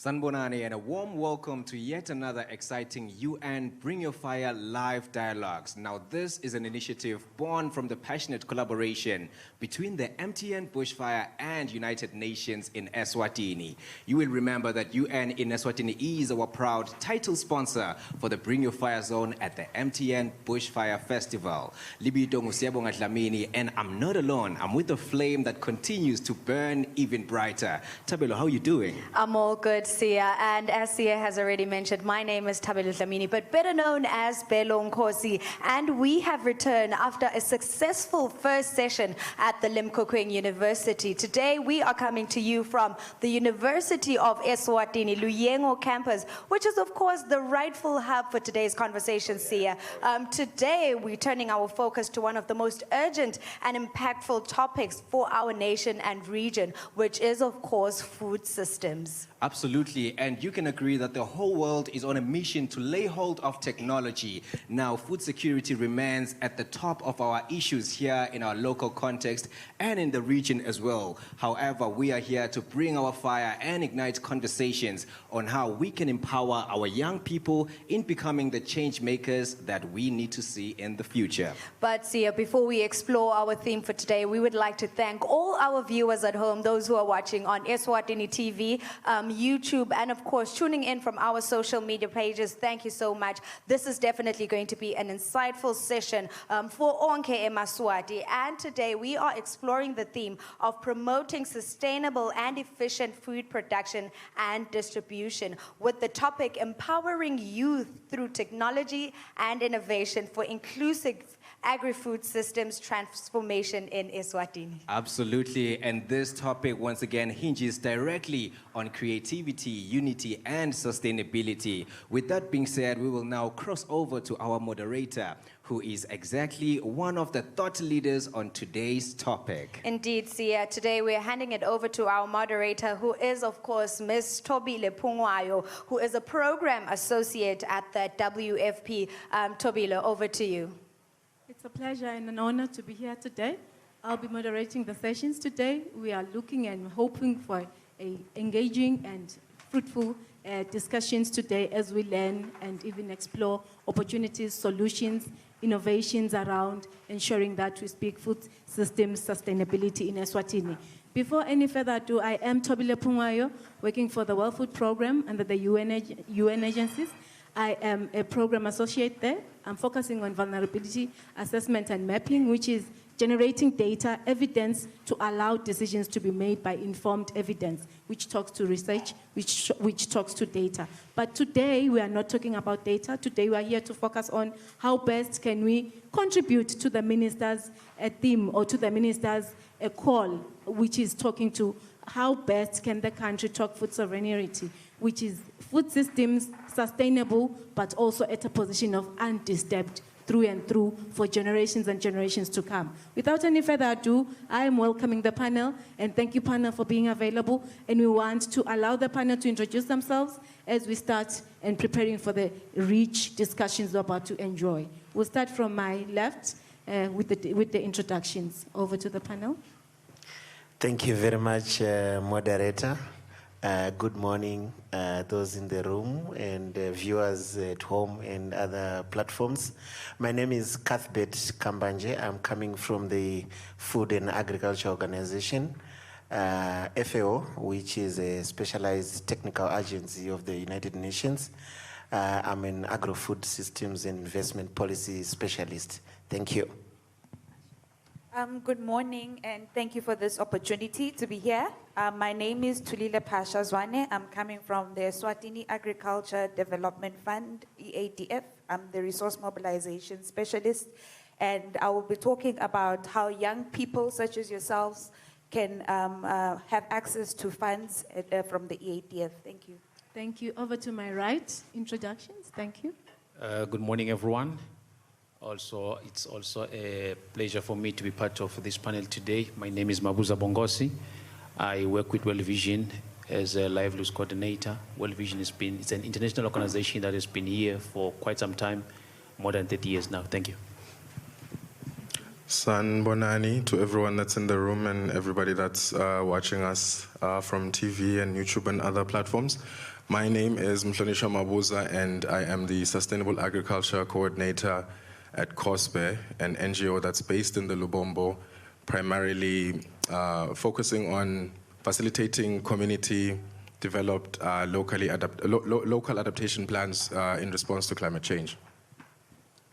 Sanbonani, and a warm welcome to yet another exciting UN Bring Your Fire live dialogues. Now, this is an initiative born from the passionate collaboration between the MTN Bushfire and United Nations in Eswatini. You will remember that UN in Eswatini is our proud title sponsor for the Bring Your Fire zone at the MTN Bushfire Festival. Libito Ngusiabonga Dlamini, and I'm not alone. I'm with a flame that continues to burn even brighter. Tabelo, how are you doing? I'm all good, Sia, and as Sia has already mentioned, my name is Tabelo Dlamini, but better known as Belo Nkosi, and we have returned after a successful first session at the Limkokweng University. Today, we are coming to you from the University of Eswatini, Luyengo campus, which is, of course, the rightful hub for today's conversation, Sia. Today, we're turning our focus to one of the most urgent and impactful topics for our nation and region, which is, of course, food systems. Absolutely, and you can agree that the whole world is on a mission to lay hold of technology. Now, food security remains at the top of our issues here in our local context and in the region as well. However, we are here to bring our fire and ignite conversations on how we can empower our young people in becoming the change makers that we need to see in the future. But Sia, before we explore our theme for today, we would like to thank all our viewers at home, those who are watching on Eswatini TV, YouTube, and of course tuning in from our social media pages. Thank you so much. This is definitely going to be an insightful session for Onke Emaswati, and today we are exploring the theme of promoting sustainable and efficient food production and distribution, with the topic empowering youth through technology and innovation for inclusive agri-food systems transformation in Eswatini. Absolutely, and this topic once again hinges directly on creativity, unity, and sustainability. With that being said, we will now cross over to our moderator, who is exactly one of the thought leaders on today's topic. Indeed, Sia. Today we're handing it over to our moderator, who is, of course, Ms. Tobile Pungwayo, who is a program associate at the WFP. Tobile, over to you. It's a pleasure and an honor to be here today. I'll be moderating the sessions today. We are looking and hoping for engaging and fruitful discussions today as we learn and even explore opportunities, solutions, innovations around ensuring that we speak food systems sustainability in Eswatini. Before any further ado, I am Tobile Pungwayo, working for the World Food Program under the UN agencies. I am a program associate there. I'm focusing on vulnerability assessment and mapping, which is generating data, evidence to allow decisions to be made by informed evidence, which talks to research, which talks to data. But today, we are not talking about data. Today, we are here to focus on how best can we contribute to the minister's theme, or to the minister's call, which is talking to how best can the country talk food sovereignty, which is food systems sustainable, but also at a position of undisturbed through and through for generations and generations to come. Without any further ado, I am welcoming the panel, and thank you, panel, for being available. And we want to allow the panel to introduce themselves as we start and preparing for the rich discussions we're about to enjoy. We'll start from my left with the introductions. Over to the panel. Thank you very much, moderator. Good morning, those in the room and viewers at home and other platforms. My name is Cuthbert Kambanje. I'm coming from the Food and Agriculture Organization, FAO, which is a specialized technical agency of the United Nations. I'm an agro-food systems and investment policy specialist. Thank you. Good morning, and thank you for this opportunity to be here. My name is Tulile Pasha Zwane. I'm coming from the Eswatini Agriculture Development Fund, EADF. I'm the resource mobilization specialist, and I will be talking about how young people such as yourselves can have access to funds from the EADF. Thank you. Thank you. Over to my right, introductions. Thank you. Good morning, everyone. Also, it's also a pleasure for me to be part of this panel today. My name is Mabuza Bongosi. I work with World Vision as a livelihoods coordinator. World Vision it's an international organization that has been here for quite some time, more than 30 years now. Thank you. Sanbonani to everyone that's in the room and everybody that's watching us from TV and YouTube and other platforms. My name is Mhlonisha Mabuza and I am the Sustainable Agriculture Coordinator at COSBE, an NGO that's based in the Lubombo, primarily focusing on facilitating community-developed local adaptation plans in response to climate change.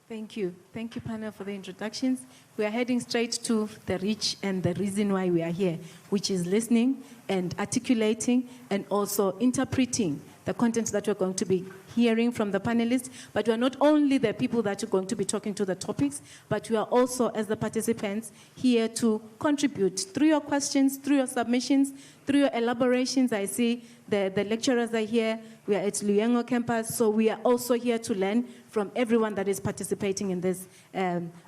Thank you. Thank you, panel, for the introductions. We are heading straight to the reach and the reason why we are here, which is listening and articulating and also interpreting the content that we're going to be hearing from the panelists. But we are not only the people that are going to be talking to the topics, but we are also, as the participants, here to contribute through your questions, through your submissions, through your elaborations. I see the lecturers are here. We are at Luyengo campus, so we are also here to learn from everyone that is participating in this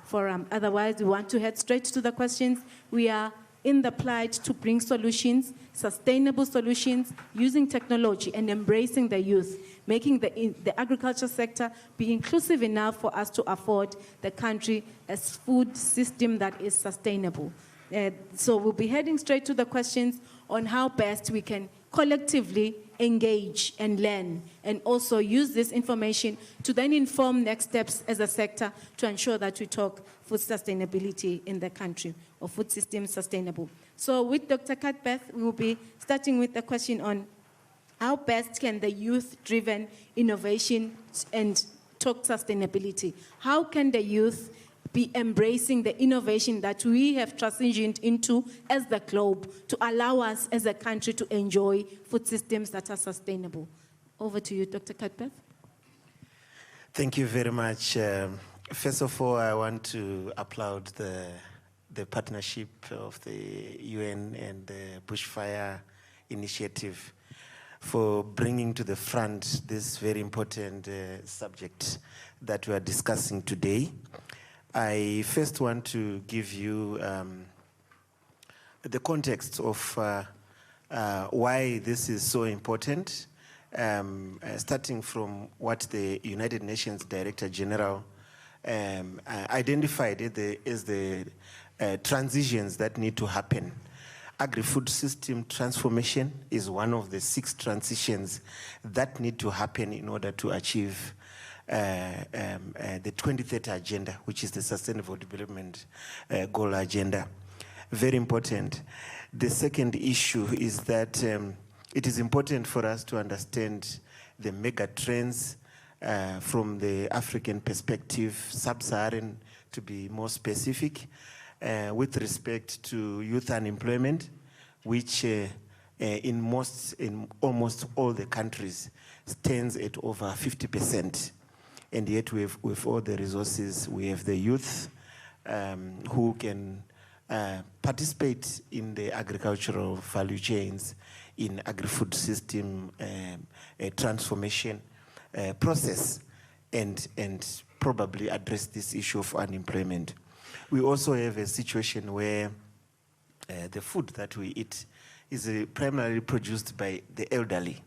forum. Otherwise, we want to head straight to the questions. We are in the plight to bring solutions, sustainable solutions, using technology and embracing the youth, making the agriculture sector be inclusive enough for us to afford the country a food system that is sustainable. So we'll be heading straight to the questions on how best we can collectively engage and learn, and also use this information to then inform next steps as a sector to ensure that we talk food sustainability in the country, or food system sustainable. So with Dr. Cuthbert, we will be starting with the question on how best can the youth-driven innovation and talk sustainability? How can the youth be embracing the innovation that we have transitioned into as the globe to allow us as a country to enjoy food systems that are sustainable? Over to you, Dr. Cuthbert. Thank you very much. First of all, I want to applaud the partnership of the UN and the Bushfire initiative for bringing to the front this very important subject that we are discussing today. I first want to give you the context of why this is so important, starting from what the United Nations Director General identified as the transitions that need to happen. Agri-food system transformation is one of the 6 transitions that need to happen in order to achieve the 2030 agenda, which is the Sustainable Development Goal agenda. Very important. The second issue is that it is important for us to understand the mega trends from the African perspective, sub-Saharan to be more specific, with respect to youth unemployment, which in almost all the countries stands at over 50%. And yet with all the resources, we have the youth who can participate in the agricultural value chains, in agri-food system transformation process, and probably address this issue of unemployment. We also have a situation where the food that we eat is primarily produced by the elderly.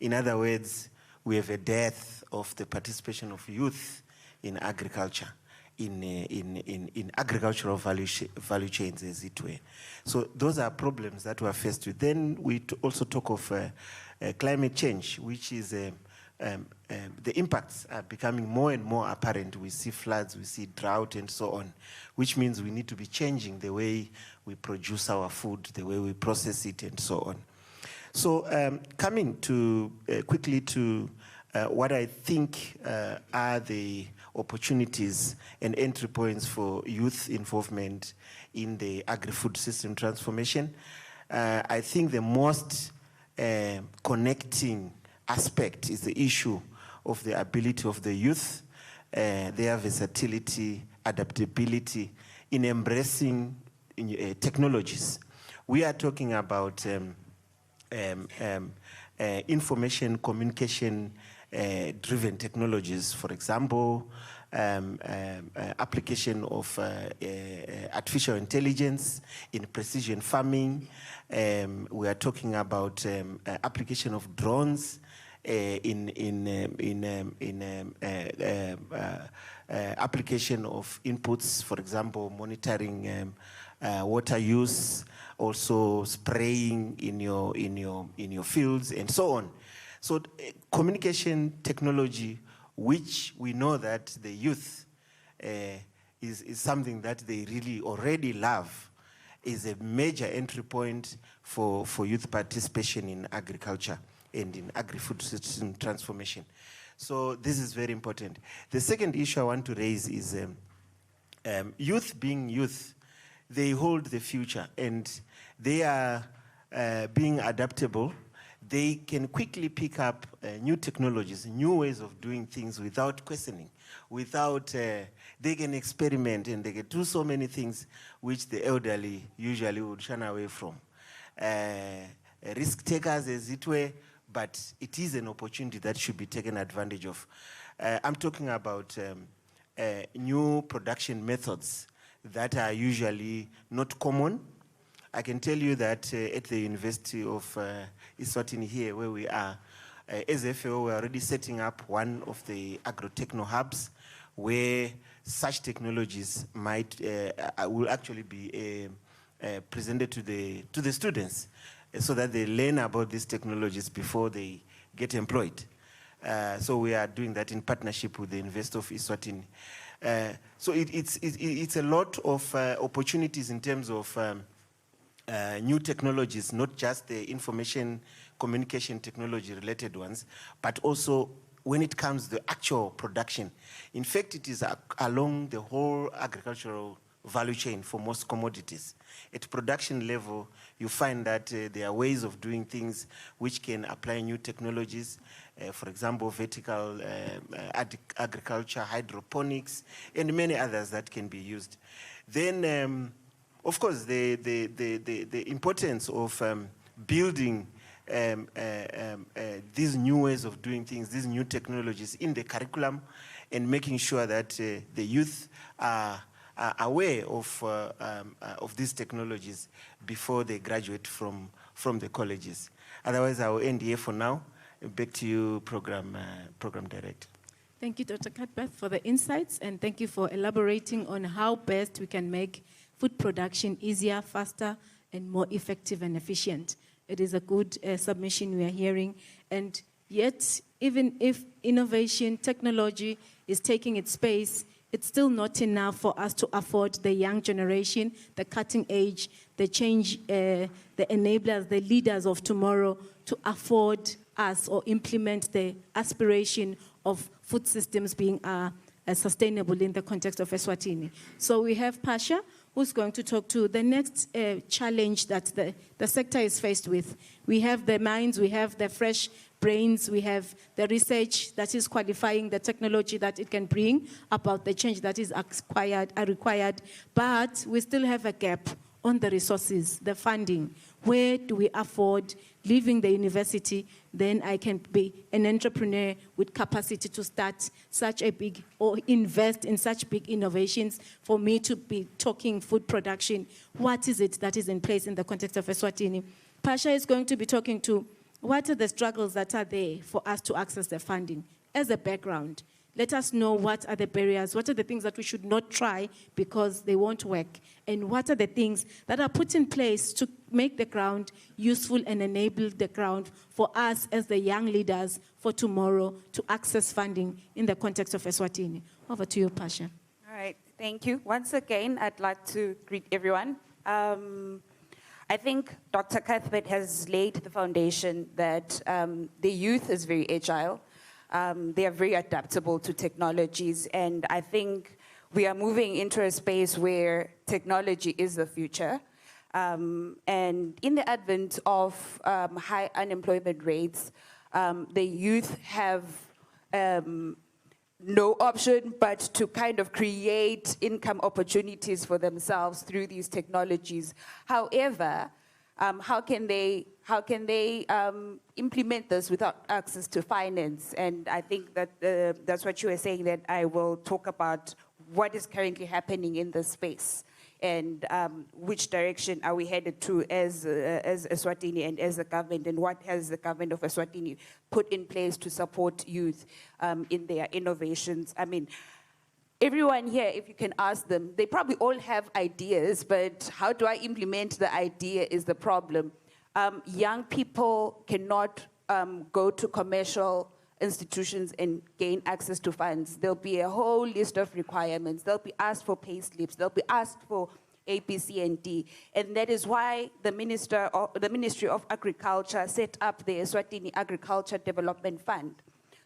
In other words, we have a death of the participation of youth in agriculture, in agricultural value chains, as it were. So those are problems that we are faced with. Then we also talk of climate change, which is the impacts are becoming more and more apparent. We see floods, we see drought, and so on, which means we need to be changing the way we produce our food, the way we process it, and so on. So coming to quickly to what I think are the opportunities and entry points for youth involvement in the agri-food system transformation, I think the most connecting aspect is the issue of the ability of the youth, their versatility, adaptability in embracing technologies. We are talking about information communication driven technologies, for example, application of artificial intelligence in precision farming. We are talking about application of drones application of inputs, for example, monitoring water use, also spraying in your fields, and so on. So communication technology, which we know that the youth is something that they really already love, is a major entry point for youth participation in agriculture and in agri-food system transformation. So this is very important. The second issue I want to raise is youth being youth, they hold the future, and they are being adaptable. They can quickly pick up new technologies, new ways of doing things without questioning, without, they can experiment, and they can do so many things which the elderly usually would shun away from. Risk takers, as it were, but it is an opportunity that should be taken advantage of. I'm talking about new production methods that are usually not common. I can tell you that at the University of Eswatini here, where we are, as FAO, we're already setting up one of the agro-techno hubs where such technologies will actually be presented to the students, so that they learn about these technologies before they get employed. So we are doing that in partnership with the University of Eswatini. So it's a lot of opportunities in terms of new technologies, not just the information communication technology related ones, but also when it comes to the actual production. In fact, it is along the whole agricultural value chain for most commodities. At production level, you find that there are ways of doing things which can apply new technologies, for example, vertical agriculture, hydroponics, and many others that can be used. Then, of course, the importance of building these new ways of doing things, these new technologies in the curriculum, and making sure that the youth are aware of these technologies before they graduate from the colleges. Otherwise, I will end here for now. Back to you, Program Director. Thank you, Dr. Cuthbert, for the insights, and thank you for elaborating on how best we can make food production easier, faster, and more effective and efficient. It is a good submission we are hearing, and yet, even if innovation, technology is taking its space, it's still not enough for us to afford the young generation, the cutting edge, the change, the enablers, the leaders of tomorrow to afford us or implement the aspiration of food systems being sustainable in the context of Eswatini. So we have Pasha, who's going to talk to the next challenge that the sector is faced with. We have the minds, we have the fresh brains, we have the research that is qualifying the technology that it can bring about the change that is required, but we still have a gap on the resources, the funding. Where do we afford leaving the university? Then I can be an entrepreneur with capacity to start such a big, or invest in such big innovations for me to be talking food production. What is it that is in place in the context of Eswatini? Pasha is going to be talking to what are the struggles that are there for us to access the funding. As a background, let us know what are the barriers, what are the things that we should not try because they won't work, and what are the things that are put in place to make the ground useful and enable the ground for us as the young leaders for tomorrow to access funding in the context of Eswatini. Over to you, Pasha. All right, thank you. Once again, I'd like to greet everyone. I think Dr. Cuthbert has laid the foundation that the youth is very agile. They are very adaptable to technologies, and I think we are moving into a space where technology is the future. And in the advent of high unemployment rates, the youth have no option but to kind of create income opportunities for themselves through these technologies. However, how can they implement this without access to finance? And I think that that's what you were saying, that I will talk about what is currently happening in this space. and which direction are we headed to as Eswatini and as a government, and what has the government of Eswatini put in place to support youth in their innovations. I mean, everyone here, if you can ask them, they probably all have ideas, but how do I implement the idea is the problem. Young people cannot go to commercial institutions and gain access to funds. There'll be a whole list of requirements. They'll be asked for pay slips. They'll be asked for A, B, C, and D. And that is why the Ministry of Agriculture set up the Eswatini Agriculture Development Fund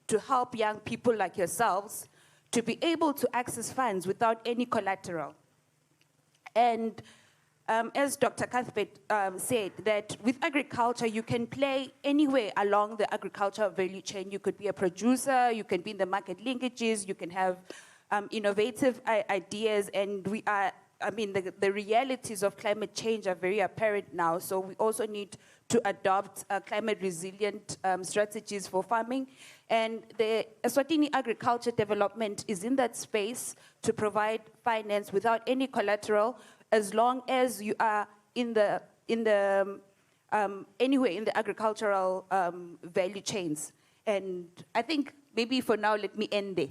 to help young people like yourselves to be able to access funds without any collateral. And as Dr. Cuthbert said, that with agriculture, you can play anywhere along the agricultural value chain. You could be a producer, you can be in the market linkages, you can have innovative ideas, and we are, I mean, the realities of climate change are very apparent now, so we also need to adopt climate resilient strategies for farming. And the Eswatini Agriculture Development is in that space to provide finance without any collateral, as long as you are anywhere in the agricultural value chains. And I think maybe for now, let me end there,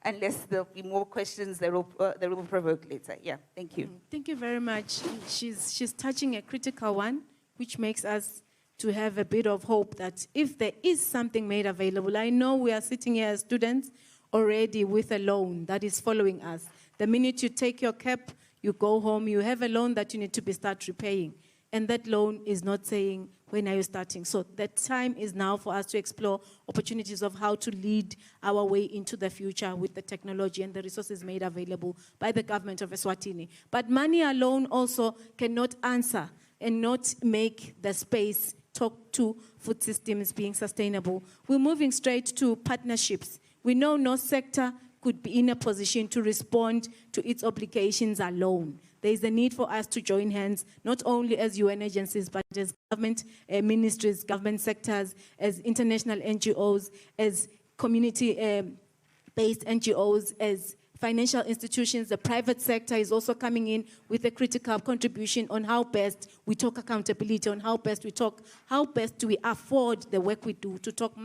unless there'll be more questions that will provoke later. Yeah, thank you. Thank you very much. She's touching a critical one, which makes us to have a bit of hope that if there is something made available, I know we are sitting here as students already with a loan that is following us. The minute you take your cap, you go home, you have a loan that you need to start repaying. And that loan is not saying, when are you starting? So the time is now for us to explore opportunities of how to lead our way into the future with the technology and the resources made available by the government of Eswatini. But money alone also cannot answer and not make the space talk to food systems being sustainable. We're moving straight to partnerships. We know no sector could be in a position to respond to its obligations alone. There is a need for us to join hands, not only as UN agencies, but as government ministries, government sectors, as international NGOs, as community-based NGOs, as financial institutions. The private sector is also coming in with a critical contribution on how best we talk accountability, on how best do we afford the work we do, to talk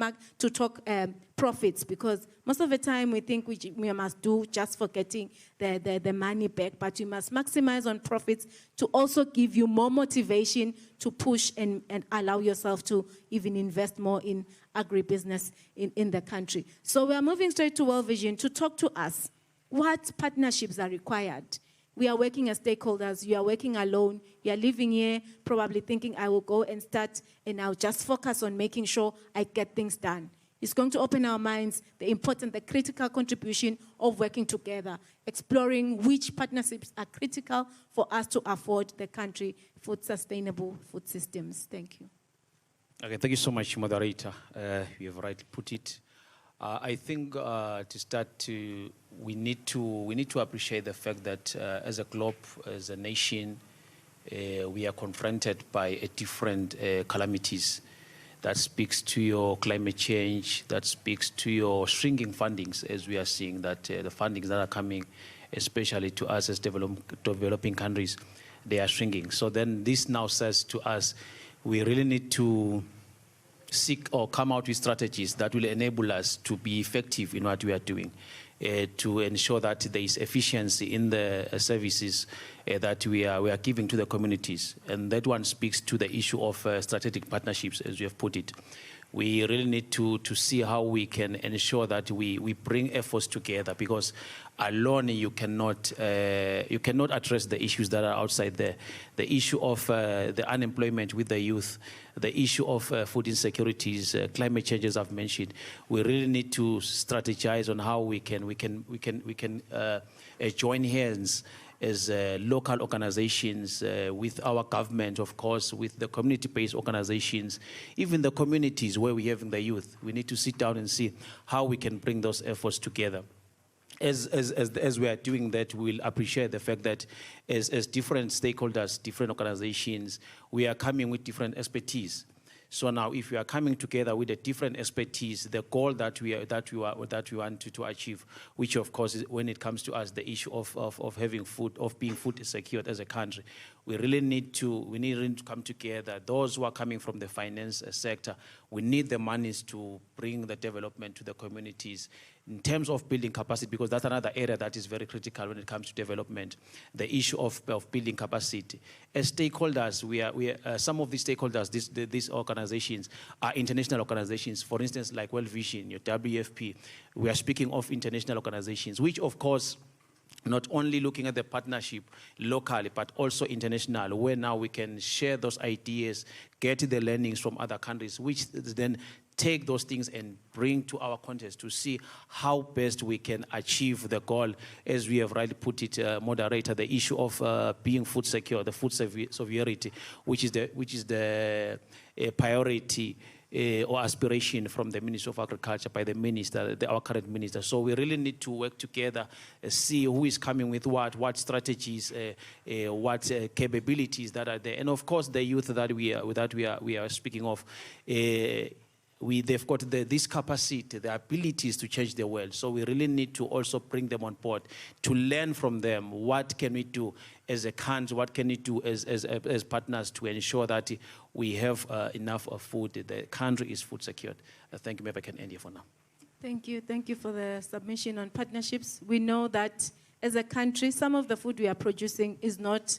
profits, because most of the time we think we must do just for getting the money back, but you must maximize on profits to also give you more motivation to push and allow yourself to even invest more in agribusiness in the country. So we are moving straight to World Vision to talk to us. What partnerships are required? We are working as stakeholders. You are working alone. You are living here probably thinking, I will go and start and I'll just focus on making sure I get things done. It's going to open our minds, the critical contribution of working together, exploring which partnerships are critical for us to afford the country sustainable food systems. Thank you. Okay, thank you so much, moderator. You have rightly put it. I think to start, we need to appreciate the fact that as a globe, as a nation, we are confronted by different calamities. That speaks to your climate change, that speaks to your shrinking fundings, as we are seeing that the fundings that are coming, especially to us as developing countries, they are shrinking. So then this now says to us, we really need to seek or come out with strategies that will enable us to be effective in what we are doing, to ensure that there is efficiency in the services that we are giving to the communities. And that one speaks to the issue of strategic partnerships, as you have put it. We really need to see how we can ensure that we bring efforts together, because alone you cannot address the issues that are outside there. The issue of the unemployment with the youth, the issue of food insecurities, climate changes I've mentioned. We really need to strategize on how we can join hands as local organizations, with our government, of course, with the community-based organizations, even the communities where we have the youth. We need to sit down and see how we can bring those efforts together. As we are doing that, we'll appreciate the fact that as different stakeholders, different organizations, we are coming with different expertise. So now, if we are coming together with a different expertise, the goal that we want to achieve, which of course is, when it comes to us, the issue of having food, of being food secured as a country, we really need to come together. Those who are coming from the finance sector, we need the monies to bring the development to the communities in terms of building capacity, because that's another area that is very critical when it comes to development. The issue of building capacity. As stakeholders, some of these stakeholders, these organizations are international organizations. For instance, like World Vision, your WFP. We are speaking of international organizations, which of course, not only looking at the partnership locally, but also international, where now we can share those ideas, get the learnings from other countries, which then take those things and bring to our context to see how best we can achieve the goal, as we have rightly put it, moderator, the issue of being food secure, the food sovereignty, which is the priority or aspiration from the Ministry of Agriculture by the minister, our current minister. So we really need to work together, see who is coming with what strategies, what capabilities that are there, and of course the youth that we are speaking of. They've got this capacity, the abilities to change the world. So we really need to also bring them on board to learn from them. What can we do as a country? What can we do as partners to ensure that we have enough of food? The country is food secured. Thank you. Maybe I can end here for now. Thank you. Thank you for the submission on partnerships. We know that as a country, some of the food we are producing is not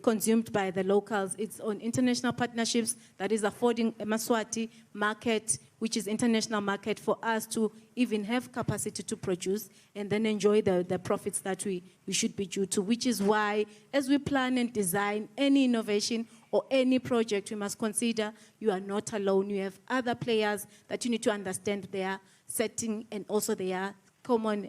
consumed by the locals. It's on international partnerships that is affording a Maswati market, which is international market, for us to even have capacity to produce and then enjoy the profits that we should be due to, which is why as we plan and design any innovation or any project, we must consider you are not alone. You have other players that you need to understand their setting and also their common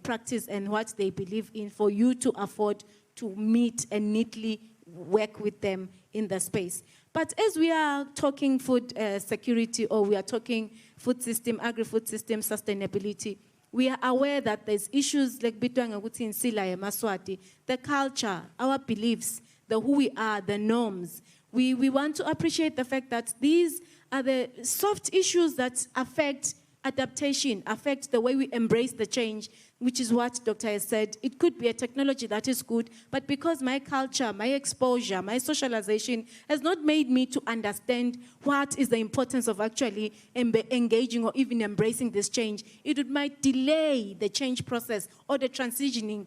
practice and what they believe in for you to afford to meet and neatly work with them in the space. But as we are talking food security, or we are talking food system, agri-food system sustainability, we are aware that there's issues like Bitwangaguti in Sila Maswati, the culture, our beliefs, the who we are, the norms. We want to appreciate the fact that these are the soft issues that affect adaptation, affect the way we embrace the change, which is what Dr. has said. It could be a technology that is good, but because my culture, my exposure, my socialization has not made me to understand what is the importance of actually engaging or even embracing this change, it might delay the change process or the transitioning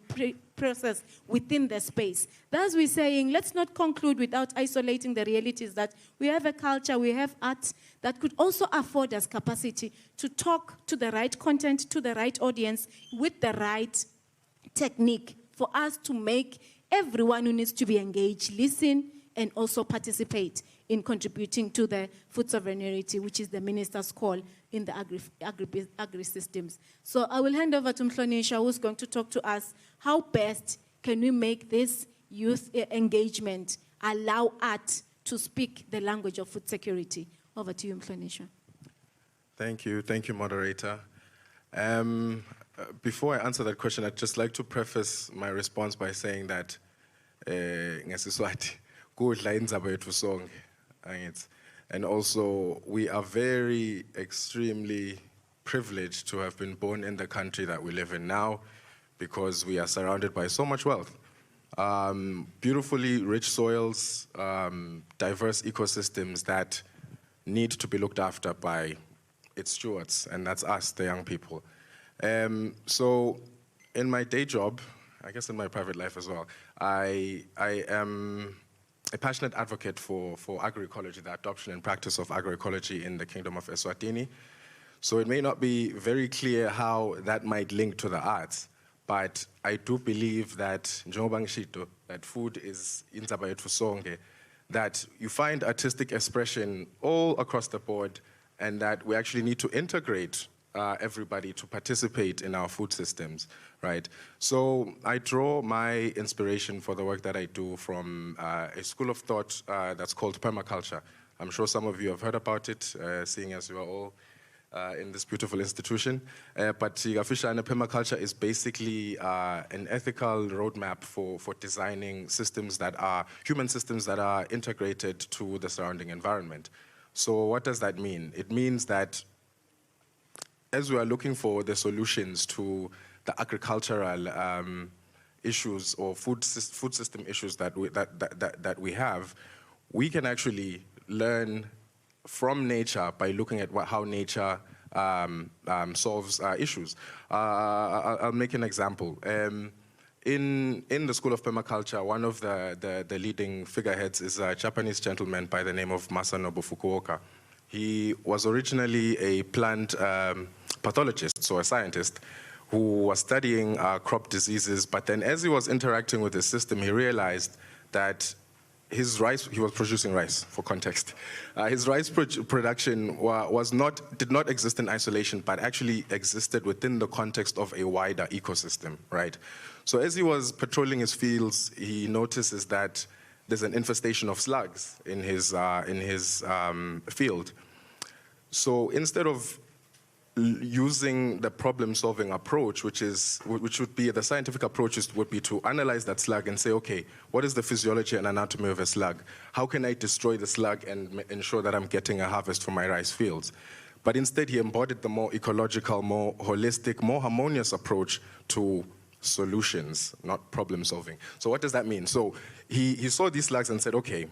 process within the space. Thus, we're saying, let's not conclude without isolating the realities that we have a culture, we have art that could also afford us capacity to talk to the right content, to the right audience, with the right technique for us to make everyone who needs to be engaged listen and also participate in contributing to the food sovereignty, which is the minister's call in the agri-systems. So I will hand over to Mhlonisha, who's going to talk to us how best can we make this youth engagement allow art to speak the language of food security. Over to you, Mhlonisha. Thank you, moderator. Before I answer that question, I'd just like to preface my response by saying that and also we are very extremely privileged to have been born in the country that we live in now, because we are surrounded by so much wealth. Beautifully rich soils, diverse ecosystems that need to be looked after by its stewards, and that's us, the young people. So in my day job, I guess in my private life as well, I am a passionate advocate for agroecology, the adoption and practice of agroecology in the Kingdom of Eswatini. So it may not be very clear how that might link to the arts, but I do believe that that food is indaba yethu sonke, that you find artistic expression all across the board, and that we actually need to integrate everybody to participate in our food systems, right? So I draw my inspiration for the work that I do from a school of thought that's called permaculture. I'm sure some of you have heard about it, seeing as you are all in this beautiful institution. But Igafishane permaculture is basically an ethical roadmap for designing systems that are, human systems that are integrated to the surrounding environment. So what does that mean? It means that as we are looking for the solutions to the agricultural issues or food system issues that we have, we can actually learn from nature by looking at how nature solves issues. I'll make an example. In the School of Permaculture, one of the leading figureheads is a Japanese gentleman by the name of Masanobu Fukuoka. He was originally a plant pathologist, so a scientist, who was studying crop diseases, but then as he was interacting with the system, he realized that his rice, he was producing rice, for context. His rice production did not exist in isolation, but actually existed within the context of a wider ecosystem, right? So as he was patrolling his fields, he notices that there's an infestation of slugs in his field. So instead of using the problem-solving approach, which would be the scientific approach, would be to analyze that slug and say, okay, what is the physiology and anatomy of a slug? How can I destroy the slug and ensure that I'm getting a harvest from my rice fields? But instead, he embodied the more ecological, more holistic, more harmonious approach to solutions, not problem-solving. So what does that mean? So he saw these slugs and said, okay,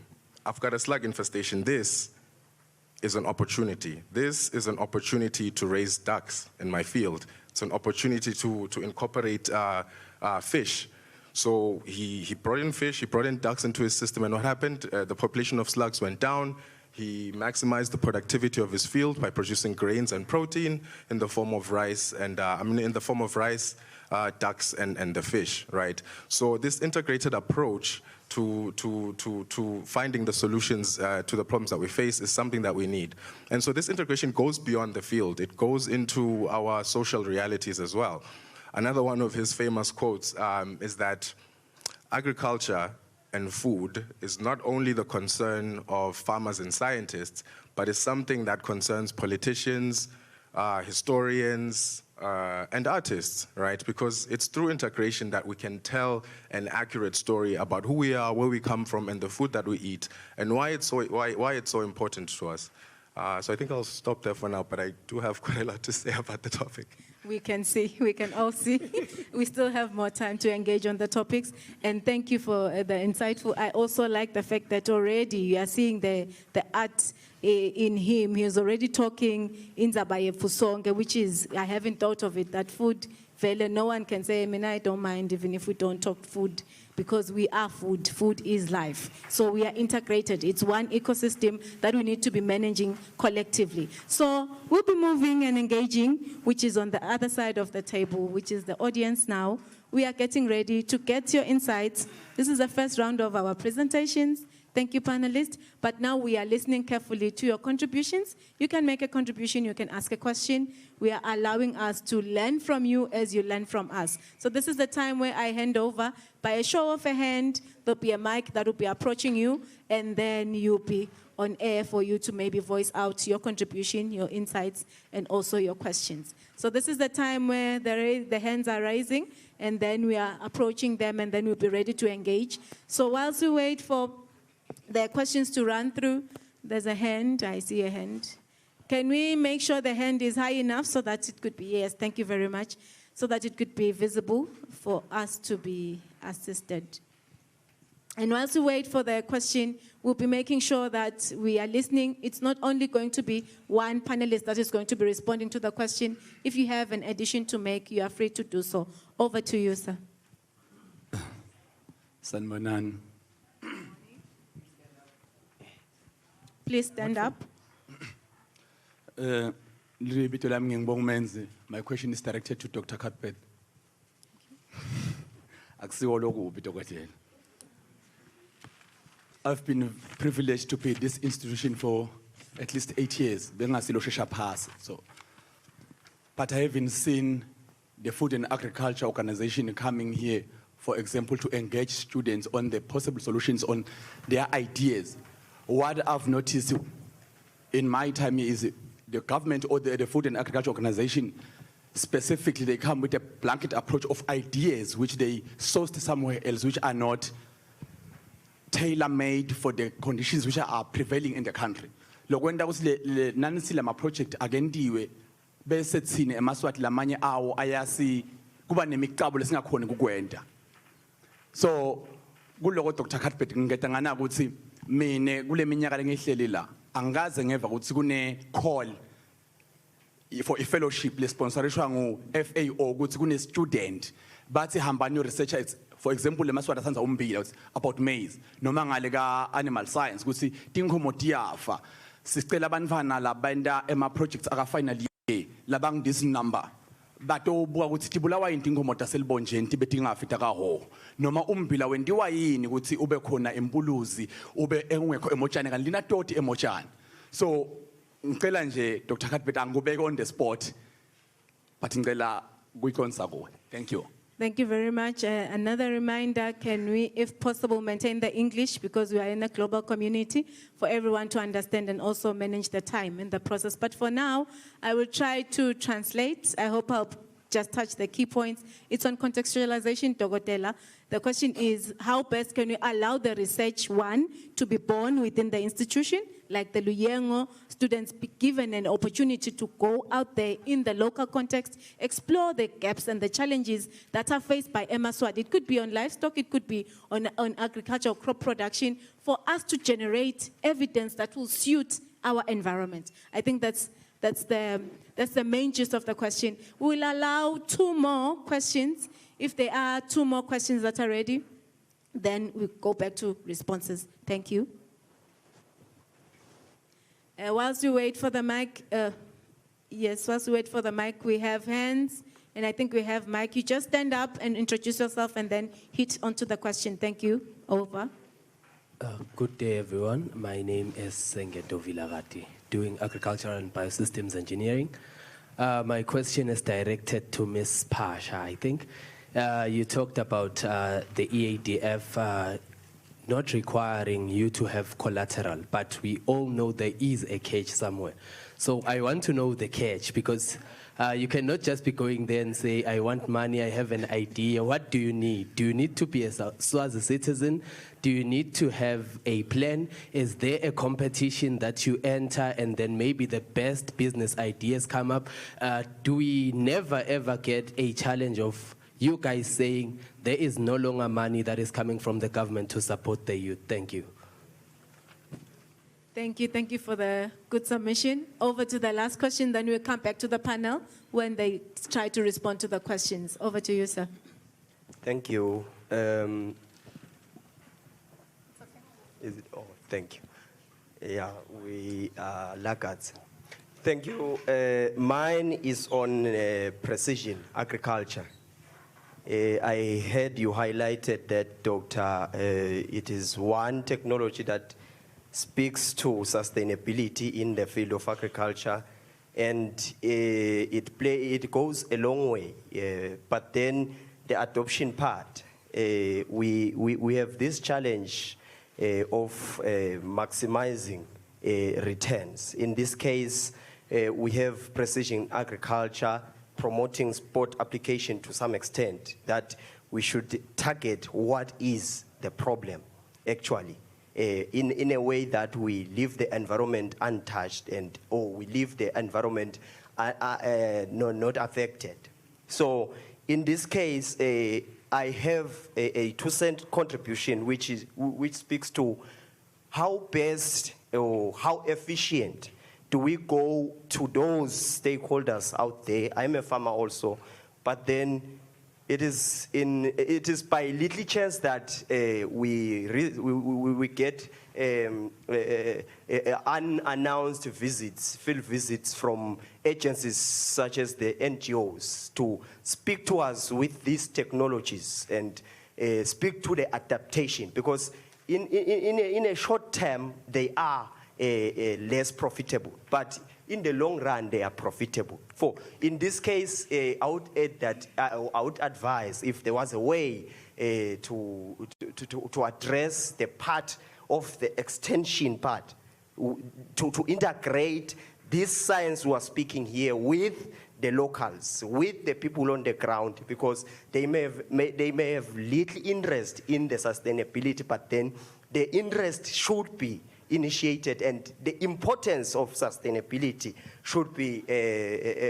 I've got a slug infestation. This is an opportunity. This is an opportunity to raise ducks in my field. It's an opportunity to incorporate fish. So he brought in fish, he brought in ducks into his system, and what happened? The population of slugs went down. He maximized the productivity of his field by producing grains and protein in the form of rice, and in the form of rice, ducks, and the fish, right? So this integrated approach to finding the solutions to the problems that we face is something that we need. And so this integration goes beyond the field. It goes into our social realities as well. Another one of his famous quotes is that agriculture and food is not only the concern of farmers and scientists, but is something that concerns politicians, historians, and artists, right? Because it's through integration that we can tell an accurate story about who we are, where we come from, and the food that we eat, and why it's so important to us. So I think I'll stop there for now, but I do have quite a lot to say about the topic. We can all see. We still have more time to engage on the topics, and thank you for the insightful. I also like the fact that already you are seeing the art in him. He is already talking in Zabaye Fusonge, which is, I haven't thought of it, that food, no one can say, I mean, I don't mind even if we don't talk food, because we are food. Food is life. So we are integrated. It's one ecosystem that we need to be managing collectively. So we'll be moving and engaging, which is on the other side of the table, which is the audience now. We are getting ready to get your insights. This is the first round of our presentations. Thank you, panelists. But now we are listening carefully to your contributions. You can make a contribution, you can ask a question. We are allowing us to learn from you as you learn from us. So this is the time where I hand over. By a show of a hand, there'll be a mic that will be approaching you, and then you'll be on air for you to maybe voice out your contribution, your insights, and also your questions. So this is the time where the hands are rising, and then we are approaching them, and then we'll be ready to engage. So whilst we wait for the questions to run through, there's a hand. I see a hand. Can we make sure the hand is high enough so that it could be, yes, thank you very much, so that it could be visible for us to be assisted. And whilst we wait for the question, we'll be making sure that we are listening. It's not only going to be one panelist that is going to be responding to the question. If you have an addition to make, you are free to do so. Over to you, sir. Sanbonan. Please stand up. My question is directed to Dr. Cuthbert. I've been privileged to be at this institution for at least 8 years. But I haven't seen the Food and Agriculture Organization coming here, for example, to engage students on the possible solutions on their ideas. What I've noticed in my time is the government or the Food and Agriculture Organization, specifically, they come with a blanket approach of ideas which they sourced somewhere else, which are not tailor-made for the conditions which are prevailing in the country. Lokwenda ukuthi le nansi lama project agentiwe bese thine emaswati lamanye awo ayasi kuba nemicabo lesingakhona ukukwenda. So kuloko Dr. Cuthbert ngingeta ngana ukuthi mine kule minyaka lengihleli la angaze ngeva ukuthi kune call for a fellowship lesponsorishwa ngu FAO ukuthi kune student bathi hambani yo researcher, for example lemaswati asenza umbila about maize noma ngale ka animal science ukuthi tinkomo tiyafa sicela abantwana labenda ema projects aka final year labang this number batobuka ukuthi tibulawa yini tinkomo taselibonjeni tibe tingafita kaho noma umbila wendiwa yini ukuthi ube khona empuluzi ube engekho emotshane kanti lina toti emotshane. So ngicela nje Dr. Cuthbert angubeke on the spot but ngicela kuyikonsa kuwe. Thank you. Thank you very much. Another reminder, can we, if possible, maintain the English because we are in a global community for everyone to understand and also manage the time in the process. But for now, I will try to translate. I hope I'll just touch the key points. It's on contextualization, Dogotela. The question is, how best can we allow the research one to be born within the institution, like the Luyengo students be given an opportunity to go out there in the local context, explore the gaps and the challenges that are faced by Emaswat. It could be on livestock, it could be on agricultural crop production, for us to generate evidence that will suit our environment. I think that's the main gist of the question. We will allow 2 more questions. If there are 2 more questions that are ready, then we'll go back to responses. Thank you. Whilst we wait for the mic, whilst we wait for the mic, we have hands, and I think we have Mike. You just stand up and introduce yourself and then hit onto the question. Thank you. Over. Good day, everyone. My name is Sengeto Vilagati, doing agricultural and biosystems engineering. My question is directed to Ms. Pasha, I think. You talked about the EADF not requiring you to have collateral, but we all know there is a catch somewhere. So I want to know the catch, because you cannot just be going there and say, I want money, I have an idea. What do you need? Do you need to be a Swazi citizen? Do you need to have a plan? Is there a competition that you enter and then maybe the best business ideas come up? Do we never ever get a challenge of you guys saying there is no longer money that is coming from the government to support the youth? Thank you. Thank you for the good submission. Over to the last question, then we'll come back to the panel when they try to respond to the questions. Over to you, sir. Thank you. Is it? Oh, thank you. Yeah, we are laggards. Thank you. Mine is on precision agriculture. I heard you highlighted that, Doctor, it is one technology that speaks to sustainability in the field of agriculture, and it goes a long way. But then the adoption part, we have this challenge of maximizing returns. In this case, we have precision agriculture promoting sport application to some extent, that we should target what is the problem actually, in a way that we leave the environment untouched or we leave the environment not affected. So in this case, I have a 2-cent contribution which speaks to how best or how efficient do we go to those stakeholders out there. I'm a farmer also, but then it is by little chance that we get unannounced visits, field visits from agencies such as the NGOs to speak to us with these technologies and speak to the adaptation, because in a short term they are less profitable, but in the long run they are profitable. In this case, I would advise if there was a way to address the part of the extension part, to integrate this science was speaking here with the locals, with the people on the ground, because they may have little interest in the sustainability, but then the interest should be initiated, and the importance of sustainability should be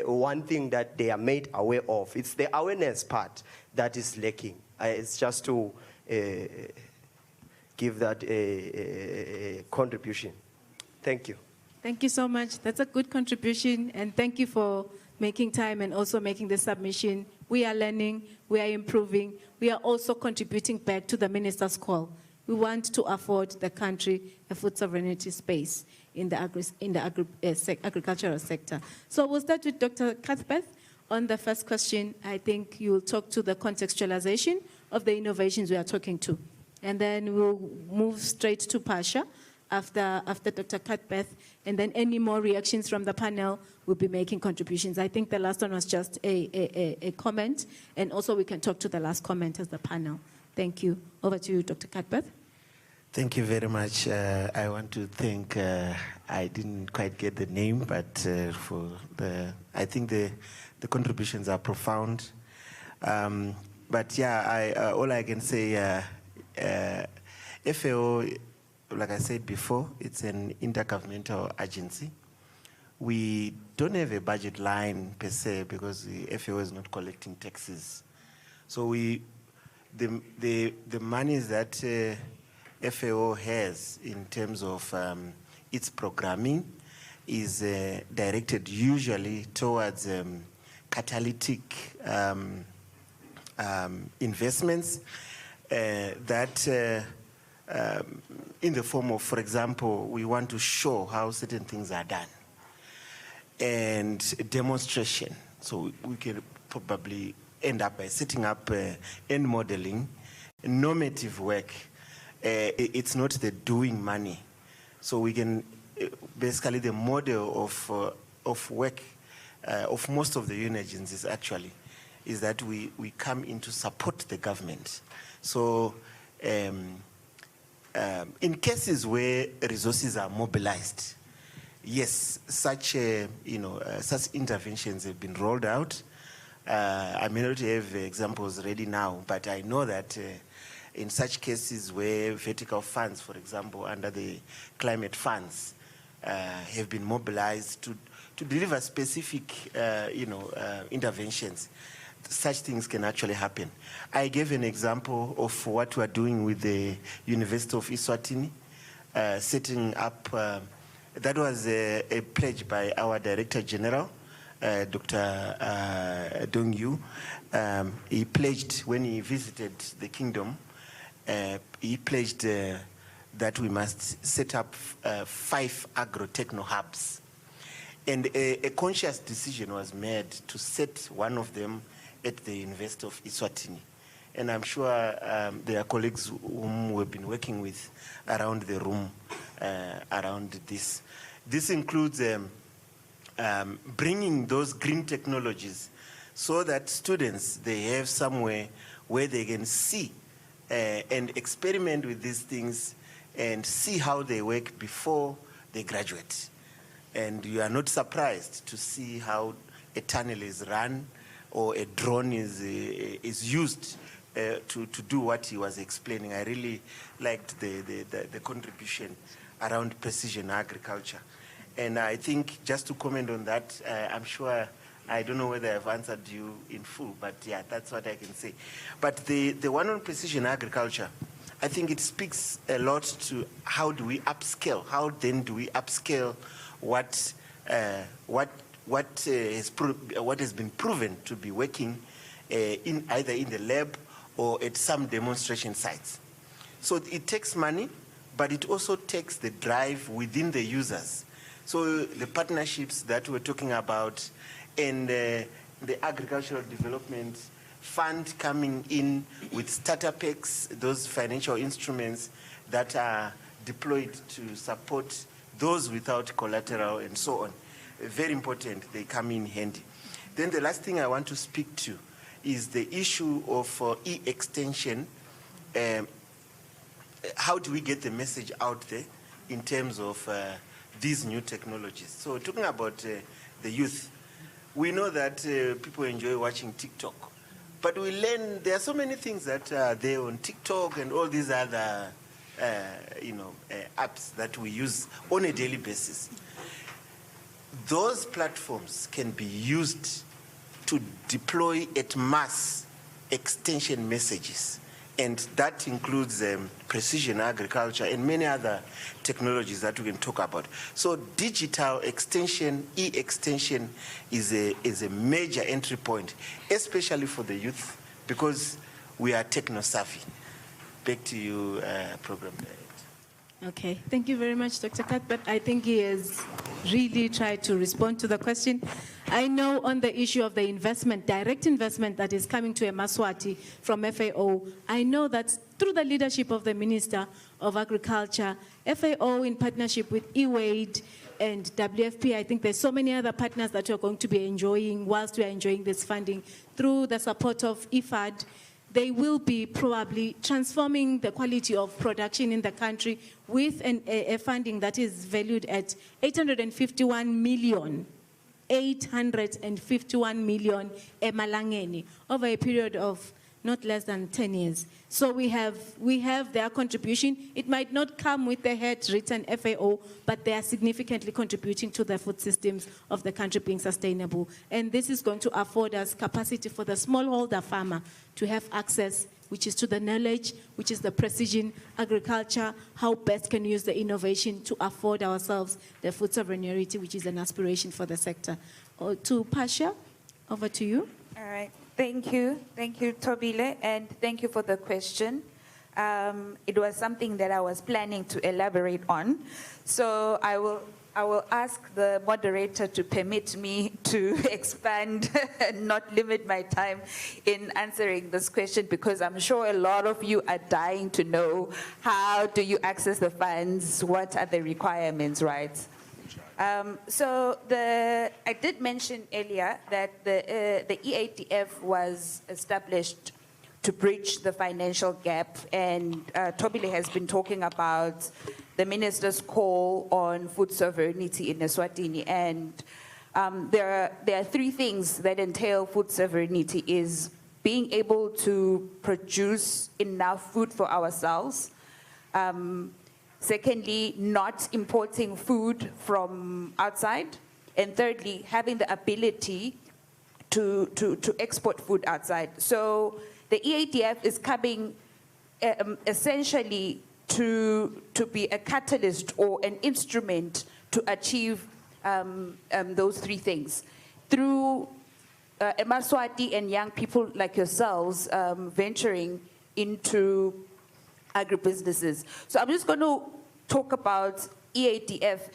one thing that they are made aware of. It's the awareness part that is lacking. It's just to give that a contribution. Thank you. Thank you so much. That's a good contribution, and thank you for making time and also making the submission. We are learning, we are improving, we are also contributing back to the minister's call. We want to afford the country a food sovereignty space in the agricultural sector. So we'll start with Dr. Cuthbert. On the first question, I think you will talk to the contextualization of the innovations we are talking to. And then we'll move straight to Pasha after Dr. Cuthbert, and then any more reactions from the panel will be making contributions. I think the last one was just a comment, and also we can talk to the last comment as the panel. Thank you. Over to you, Dr. Cuthbert. Thank you very much. I want to thank, I didn't quite get the name, but I think the contributions are profound. But yeah, all I can say, FAO, like I said before, it's an intergovernmental agency. We don't have a budget line per se because the FAO is not collecting taxes. So the monies that FAO has in terms of its programming is directed usually towards catalytic investments that in the form of, for example, we want to show how certain things are done and demonstration. So we can probably end up by setting up and modeling normative work. It's not the doing money. So we can, basically the model of work of most of the UN agencies actually is that we come in to support the government. So in cases where resources are mobilized, yes, such such interventions have been rolled out. I may not have examples ready now, but I know that in such cases where vertical funds, for example, under the climate funds, have been mobilized to deliver specific, interventions, such things can actually happen. I gave an example of what we're doing with the University of Eswatini, setting up, that was a pledge by our Director General, Dr. Dong Yu. He pledged when he visited the kingdom, he pledged that we must set up 5 agro-techno hubs. And a conscious decision was made to set one of them at the University of Eswatini. And I'm sure there are colleagues whom we've been working with around the room around this. This includes bringing those green technologies so that students, they have somewhere where they can see and experiment with these things and see how they work before they graduate. And you are not surprised to see how a tunnel is run or a drone is used to do what he was explaining. I really liked the contribution around precision agriculture. And I think just to comment on that, I'm sure, I don't know whether I've answered you in full, but yeah, that's what I can say. But the one on precision agriculture, I think it speaks a lot to how do we upscale? How then do we upscale what has been proven to be working in either in the lab or at some demonstration sites? So it takes money, but it also takes the drive within the users. So the partnerships that we're talking about and the agricultural development fund coming in with starter packs, those financial instruments that are deployed to support those without collateral and so on. Very important, they come in handy. Then the last thing I want to speak to is the issue of e-extension. How do we get the message out there in terms of these new technologies. So talking about the youth, we know that people enjoy watching TikTok, but we learn there are so many things that are there on TikTok and all these other apps that we use on a daily basis. Those platforms can be used to deploy at mass extension messages, and that includes precision agriculture and many other technologies that we can talk about. So digital extension, e-extension is a major entry point, especially for the youth, because we are techno-savvy. Back to you, Program Director. Okay, thank you very much, Dr. Cuthbert. I think he has really tried to respond to the question. I know on the issue of the investment, direct investment that is coming to Emaswati from FAO, I know that through the leadership of the Minister of Agriculture, FAO in partnership with eWaid and WFP, I think there's so many other partners that you're going to be enjoying whilst we are enjoying this funding through the support of IFAD. They will be probably transforming the quality of production in the country with a funding that is valued at 851 million. 851 million emalangeni over a period of not less than 10 years. So we have their contribution. It might not come with the head written FAO, but they are significantly contributing to the food systems of the country being sustainable. And this is going to afford us capacity for the smallholder farmer to have access, which is to the knowledge, which is the precision agriculture, how best can use the innovation to afford ourselves the food sovereignty, which is an aspiration for the sector. To Pasha, over to you. All right. Thank you, Tobile, and thank you for the question. It was something that I was planning to elaborate on, so I will ask the moderator to permit me to expand and not limit my time in answering this question, because I'm sure a lot of you are dying to know, how do you access the funds? What are the requirements, right? I did mention earlier that the EADF was established to bridge the financial gap, and Tobile has been talking about the minister's call on food sovereignty in Eswatini, and there are three things that entail food sovereignty: is being able to produce enough food for ourselves. Secondly, not importing food from outside. And thirdly, having the ability to export food outside. So the EADF is coming essentially to be a catalyst or an instrument to achieve those three things. Through Emaswati and young people like yourselves venturing into agribusinesses. So I'm just going to talk about EADF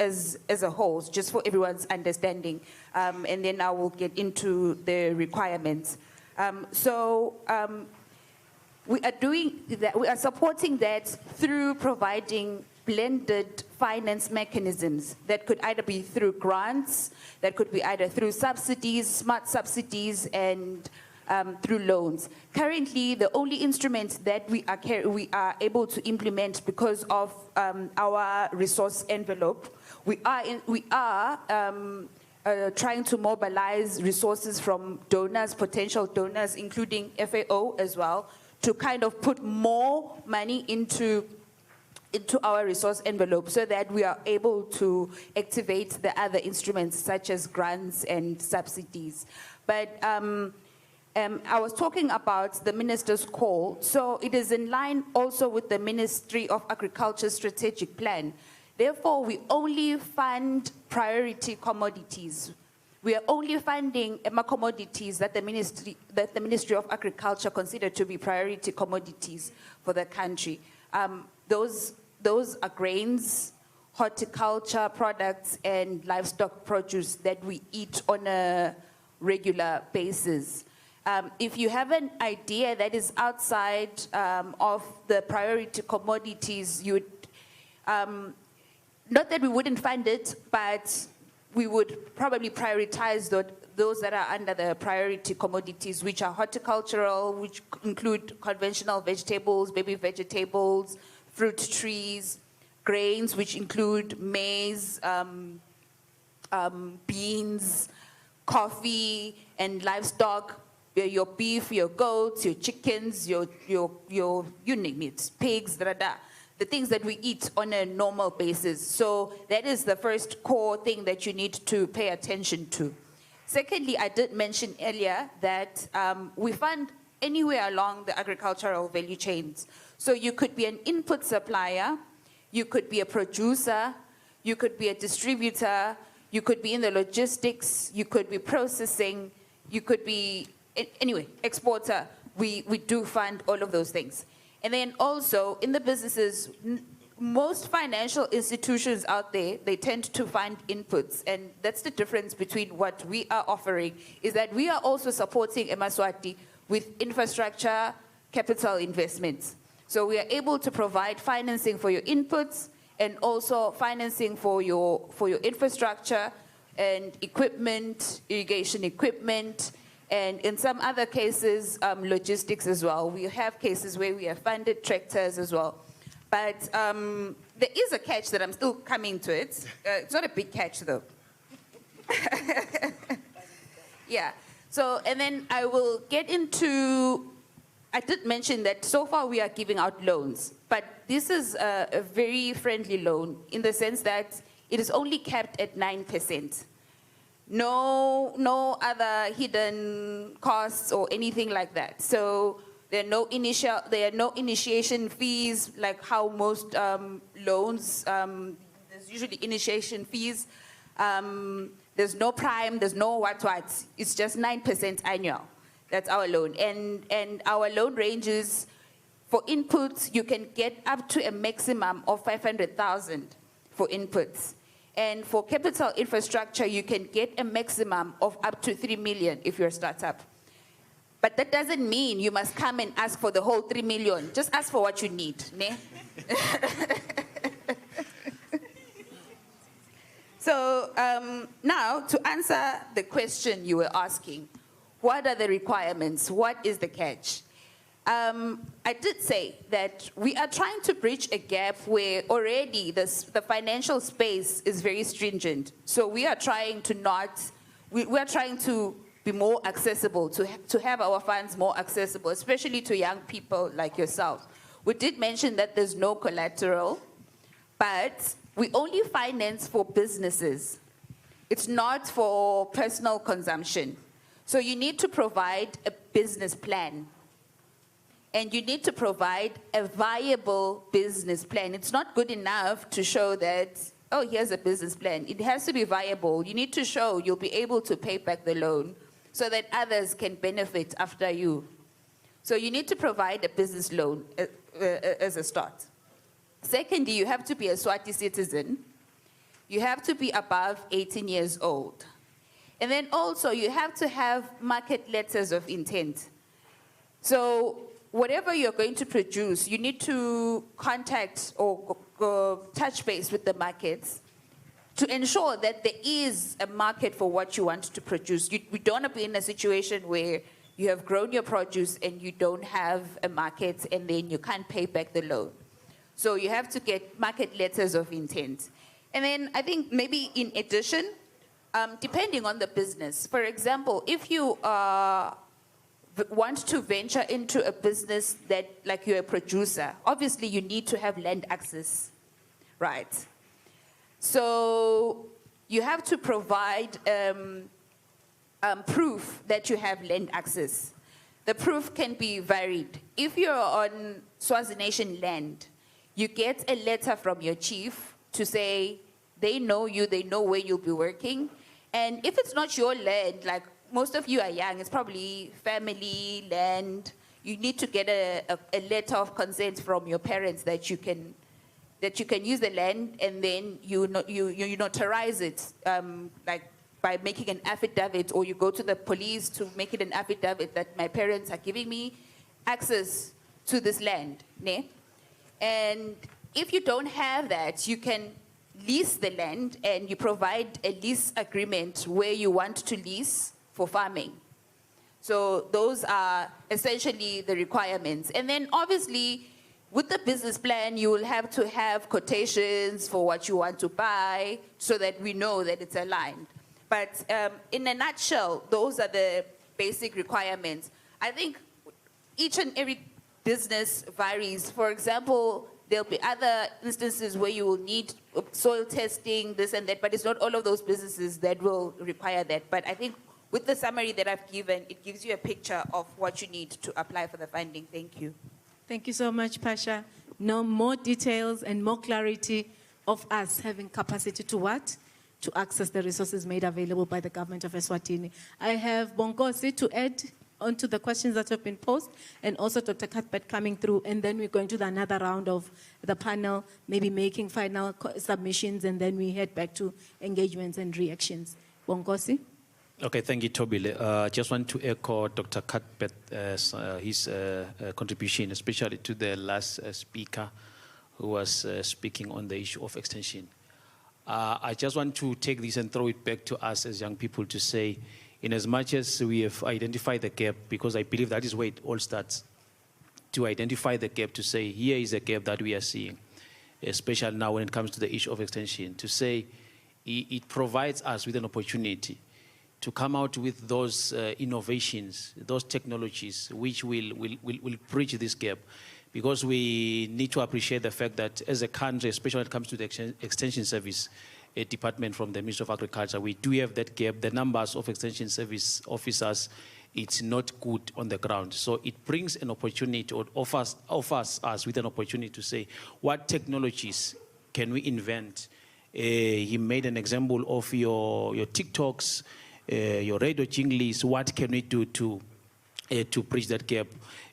as a whole, just for everyone's understanding, and then I will get into the requirements. We are doing that. We are supporting that through providing blended finance mechanisms that could either be through grants, that could be either through subsidies, smart subsidies, and through loans. Currently, the only instrument that we are able to implement because of our resource envelope, we are trying to mobilize resources from donors, potential donors, including FAO as well, to kind of put more money into our resource envelope so that we are able to activate the other instruments such as grants and subsidies. But I was talking about the minister's call, so it is in line also with the Ministry of Agriculture strategic plan. Therefore, we only fund priority commodities. We are only funding commodities that the Ministry of Agriculture consider to be priority commodities for the country. Those are grains, horticulture products, and livestock produce that we eat on a regular basis. If you have an idea that is outside of the priority commodities, you would, not that we wouldn't fund it, but we would probably prioritize those that are under the priority commodities, which are horticultural, which include conventional vegetables, baby vegetables, fruit trees, grains, which include maize, beans, coffee, and livestock, your beef, your goats, your chickens, your you name it, pigs, the things that we eat on a normal basis. So that is the first core thing that you need to pay attention to. Secondly, I did mention earlier that we fund anywhere along the agricultural value chains. So you could be an input supplier, you could be a producer, you could be a distributor, you could be in the logistics, you could be processing, you could be, anyway, exporter. We do fund all of those things. And then also in the businesses, most financial institutions out there, they tend to fund inputs. And that's the difference between what we are offering, is that we are also supporting eMaswati with infrastructure capital investments. So we are able to provide financing for your inputs and also financing for your infrastructure and equipment, irrigation equipment, and in some other cases, logistics as well. We have cases where we have funded tractors as well. But there is a catch that I'm still coming to it. It's not a big catch though. Yeah, so, and then I will get into, I did mention that so far we are giving out loans, but this is a very friendly loan in the sense that it is only capped at 9%. No other hidden costs or anything like that. So there are no initiation fees like how most loans, there's usually initiation fees. There's no prime, there's no what. It's just 9% annual. That's our loan. And our loan ranges for inputs, you can get up to a maximum of 500,000 for inputs. And for capital infrastructure, you can get a maximum of up to 3 million if you're a startup. But that doesn't mean you must come and ask for the whole 3 million. Just ask for what you need. Ne? So now, to answer the question you were asking, what are the requirements? What is the catch? I did say that we are trying to bridge a gap where already the financial space is very stringent. So we are trying to we are trying to be more accessible, to have our funds more accessible, especially to young people like yourself. We did mention that there's no collateral, but we only finance for businesses. It's not for personal consumption. So you need to provide a business plan. And you need to provide a viable business plan. It's not good enough to show that, oh, here's a business plan. It has to be viable. You need to show you'll be able to pay back the loan so that others can benefit after you. So you need to provide a business loan as a start. Secondly, you have to be a Swati citizen. You have to be above 18 years old. And then also you have to have market letters of intent. So whatever you're going to produce, you need to contact or touch base with the markets to ensure that there is a market for what you want to produce. We don't want to be in a situation where you have grown your produce and you don't have a market and then you can't pay back the loan. So you have to get market letters of intent. And then I think maybe in addition, depending on the business, for example, if you want to venture into a business that, like you're a producer, obviously you need to have land access, right? So you have to provide proof that you have land access. The proof can be varied. If you're on Swazi Nation land, you get a letter from your chief to say they know you, they know where you'll be working. And if it's not your land, like most of you are young, it's probably family land. You need to get a letter of consent from your parents that you can use the land, and then you notarize it, like by making an affidavit, or you go to the police to make it an affidavit that my parents are giving me access to this land. Ne? And if you don't have that, you can lease the land and you provide a lease agreement where you want to lease for farming. So those are essentially the requirements. And then obviously with the business plan, you will have to have quotations for what you want to buy so that we know that it's aligned. But in a nutshell, those are the basic requirements. I think each and every business varies. For example, there'll be other instances where you will need soil testing, this and that, but it's not all of those businesses that will require that. But I think with the summary that I've given, it gives you a picture of what you need to apply for the funding. Thank you. Thank you so much, Pasha. Now more details and more clarity of us having capacity to what? To access the resources made available by the government of Eswatini. I have Bongosi to add onto the questions that have been posed, and also Dr. Cuthbert coming through, and then we're going to another round of the panel, maybe making final submissions, and then we head back to engagements and reactions. Bongosi? Okay, thank you, Tobile. Just want to echo Dr. Cuthbert, his contribution, especially to the last speaker who was speaking on the issue of extension. I just want to take this and throw it back to us as young people to say, in as much as we have identified the gap, because I believe that is where it all starts, to identify the gap, to say, here is a gap that we are seeing, especially now when it comes to the issue of extension, to say it provides us with an opportunity to come out with those innovations, those technologies which will bridge this gap. Because we need to appreciate the fact that as a country, especially when it comes to the extension service department from the Ministry of Agriculture, we do have that gap. The numbers of extension service officers, it's not good on the ground. So it brings an opportunity, or offers us with an opportunity to say, what technologies can we invent? He made an example of your TikToks, your radio jinglies. What can we do to bridge that gap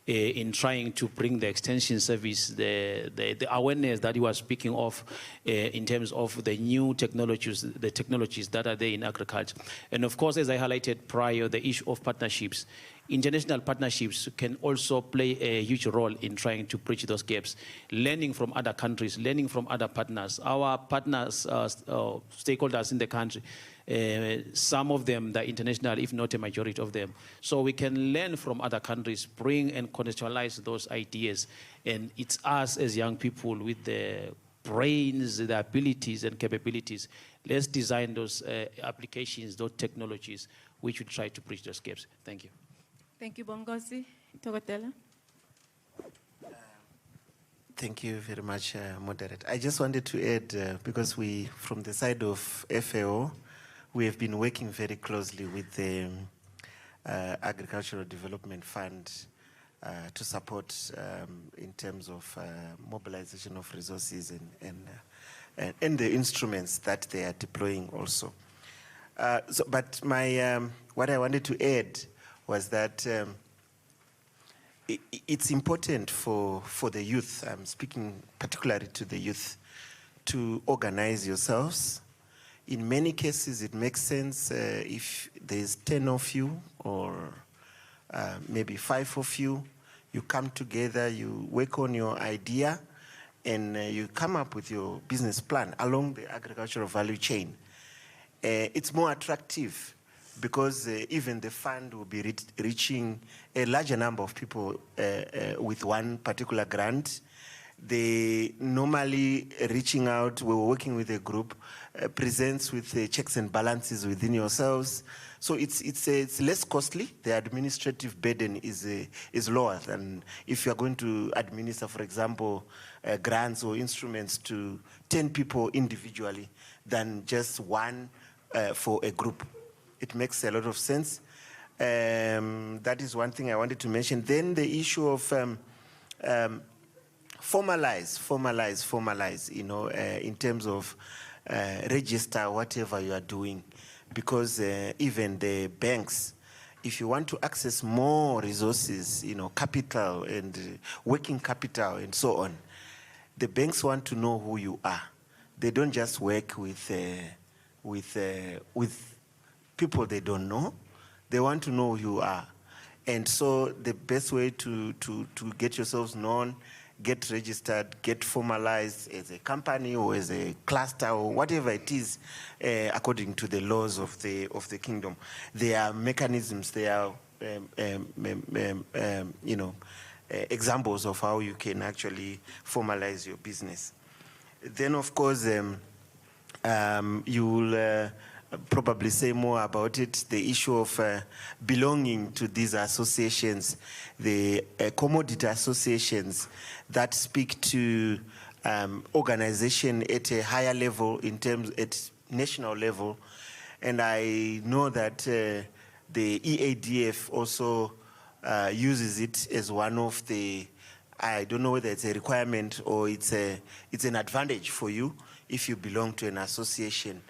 in trying to bring the extension service, the awareness that you are speaking of in terms of the new technologies, the technologies that are there in agriculture. And of course, as I highlighted prior, the issue of partnerships. International partnerships can also play a huge role in trying to bridge those gaps. Learning from other countries, learning from other partners. Our partners, stakeholders in the country, some of them, the international, if not a majority of them. So we can learn from other countries, bring and contextualize those ideas. And it's us as young people with the brains, the abilities and capabilities. Let's design those applications, those technologies, which will try to bridge those gaps. Thank you. Thank you, Bongosi. Togotela? Thank you very much, Moderator. I just wanted to add, because we, from the side of FAO, we have been working very closely with the Agricultural Development Fund to support in terms of mobilization of resources and the instruments that they are deploying also. But what I wanted to add was that it's important for the youth, I'm speaking particularly to the youth, to organize yourselves. In many cases, it makes sense if there's 10 of you or maybe 5 of you, you come together, you work on your idea, and you come up with your business plan along the agricultural value chain. It's more attractive because even the fund will be reaching a larger number of people with one particular grant. They normally reaching out, we were working with a group, presents with checks and balances within yourselves. So it's less costly. The administrative burden is lower than if you're going to administer, for example, grants or instruments to 10 people individually than just one for a group. It makes a lot of sense. That is one thing I wanted to mention. Then the issue of formalize, you know, in terms of register whatever you are doing. Because even the banks, if you want to access more resources, you know, capital and working capital and so on, the banks want to know who you are. They don't just work with people they don't know. They want to know who you are. And so the best way to get yourselves known, get registered, get formalized as a company or as a cluster or whatever it is, according to the laws of the kingdom. There are mechanisms, there are examples of how you can actually formalize your business. Then, of course, you will probably say more about it, the issue of belonging to these associations, the commodity associations that speak to organization at a higher level in terms at national level. And I know that the EADF also uses it as one of the, I don't know whether it's a requirement or it's an advantage for you if you belong to an association.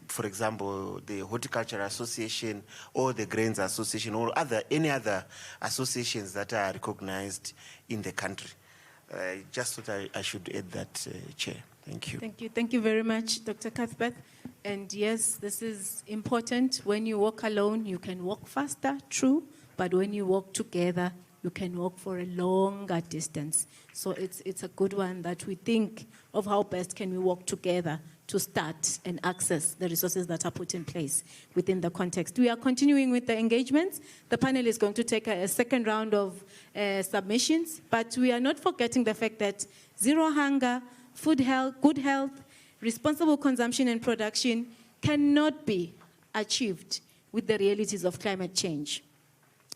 For example, the Horticulture Association or the Grains Association or any other associations that are recognized in the country. Just thought I should add that, Chair. Thank you. Thank you. Thank you very much, Dr. Cuthbert. And yes, this is important. When you walk alone, you can walk faster, true. But when you walk together, you can walk for a longer distance. So it's a good one that we think of how best can we work together to start and access the resources that are put in place within the context. We are continuing with the engagements. The panel is going to take a second round of submissions, but we are not forgetting the fact that zero hunger, food health, good health, responsible consumption and production cannot be achieved with the realities of climate change.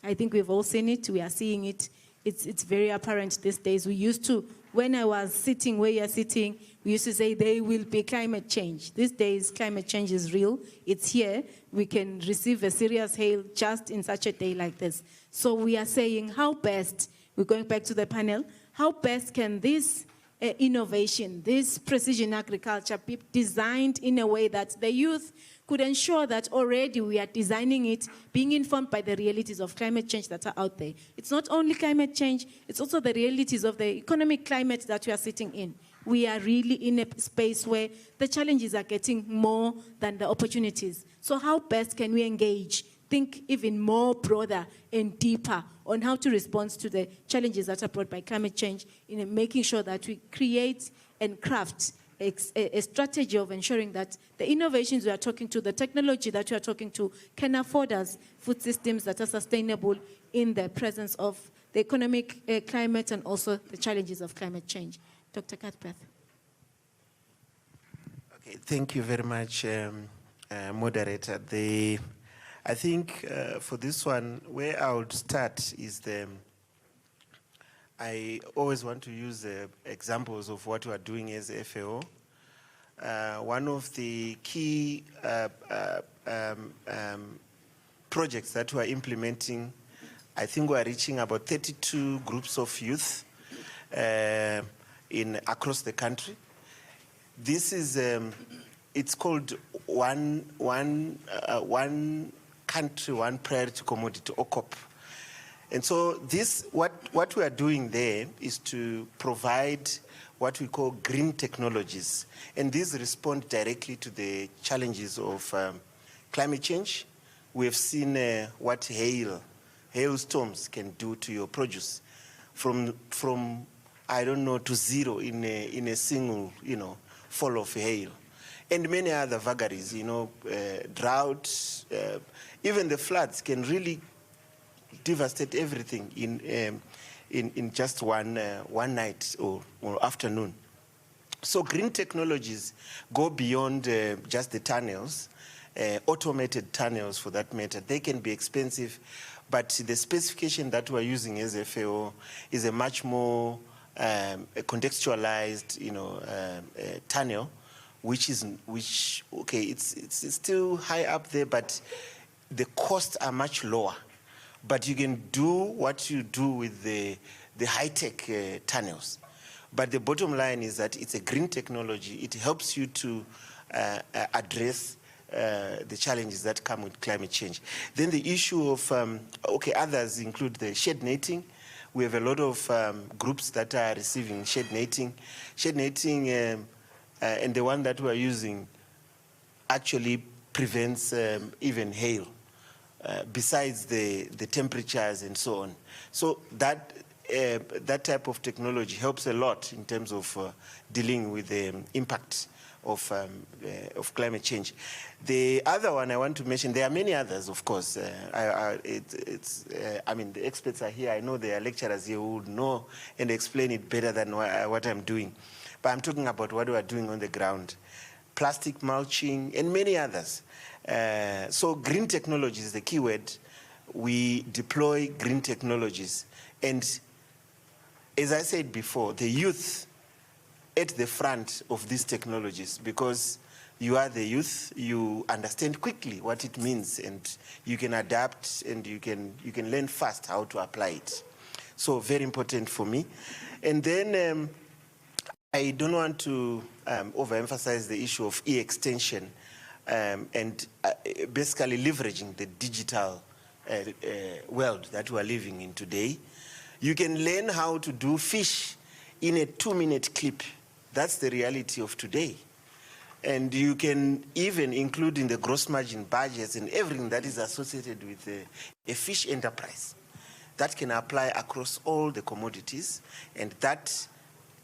I think we've all seen it, we are seeing it. It's very apparent these days. We used to, when I was sitting where you're sitting, we used to say there will be climate change. These days, climate change is real. It's here. We can receive a serious hail just in such a day like this. So we are saying how best, we're going back to the panel, how best can this innovation, this precision agriculture be designed in a way that the youth could ensure that already we are designing it, being informed by the realities of climate change that are out there. It's not only climate change, it's also the realities of the economic climate that we are sitting in. We are really in a space where the challenges are getting more than the opportunities. So how best can we engage, think even more broader and deeper on how to respond to the challenges that are brought by climate change in making sure that we create and craft a strategy of ensuring that the innovations we are talking to, the technology that we are talking to, can afford us food systems that are sustainable in the presence of the economic climate and also the challenges of climate change. Dr. Cuthbert. Okay, thank you very much, moderator. I think for this one, where I would start is I always want to use examples of what we are doing as FAO. One of the key projects that we are implementing, I think we are reaching about 32 groups of youth across the country. This is, it's called one country, one priority commodity, OCOP. And so what we are doing there is to provide what we call green technologies. And these respond directly to the challenges of climate change. We have seen what hailstorms can do to your produce from I don't know, to zero in a single, fall of hail. And many other vagaries, drought, even the floods can really devastate everything in just one night or afternoon. So green technologies go beyond just the tunnels, automated tunnels for that matter. They can be expensive, but the specification that we're using as FAO is a much more contextualized, tunnel, it's still high up there, but the costs are much lower. But you can do what you do with the high-tech tunnels. But the bottom line is that it's a green technology. It helps you to address the challenges that come with climate change. Then the issue of, others include the shade netting. We have a lot of groups that are receiving shade netting. Shade netting, and the one that we're using, actually prevents even hail. Besides the temperatures and so on. So that type of technology helps a lot in terms of dealing with the impact of climate change. The other one I want to mention, there are many others, of course. I mean, the experts are here. I know there are lecturers here who would know and explain it better than what I'm doing. But I'm talking about what we are doing on the ground. Plastic mulching and many others. So green technology is the key word. We deploy green technologies. And as I said before, the youth at the front of these technologies, because you are the youth, you understand quickly what it means, and you can adapt, and you can learn fast how to apply it. So very important for me. And then I don't want to overemphasize the issue of e-extension and basically leveraging the digital world that we are living in today. You can learn how to do fish in a 2-minute clip. That's the reality of today. And you can even include in the gross margin budgets and everything that is associated with a fish enterprise. That can apply across all the commodities, and that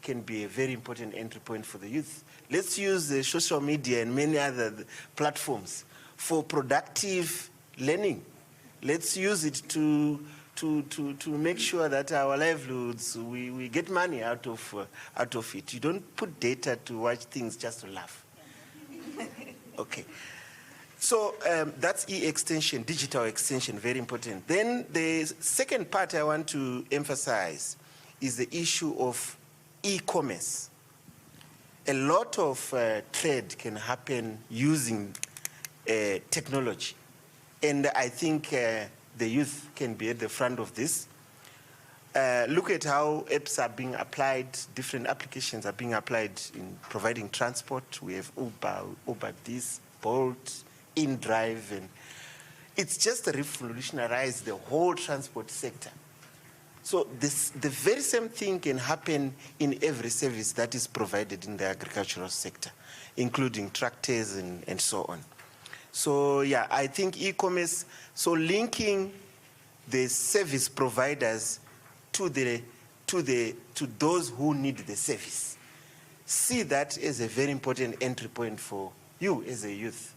can be a very important entry point for the youth. Let's use the social media and many other platforms for productive learning. Let's use it to make sure that our livelihoods, we get money out of it. You don't put data to watch things just to laugh. Okay. So that's e-extension, digital extension, very important. Then the second part I want to emphasize is the issue of e-commerce. A lot of trade can happen using technology. And I think the youth can be at the front of this. Look at how apps are being applied, different applications are being applied in providing transport. We have Uber this, Bolt, InDrive, and it's just revolutionized the whole transport sector. So the very same thing can happen in every service that is provided in the agricultural sector, including tractors and so on. So yeah, I think e-commerce, so linking the service providers to those who need the service. See that as a very important entry point for you as a youth.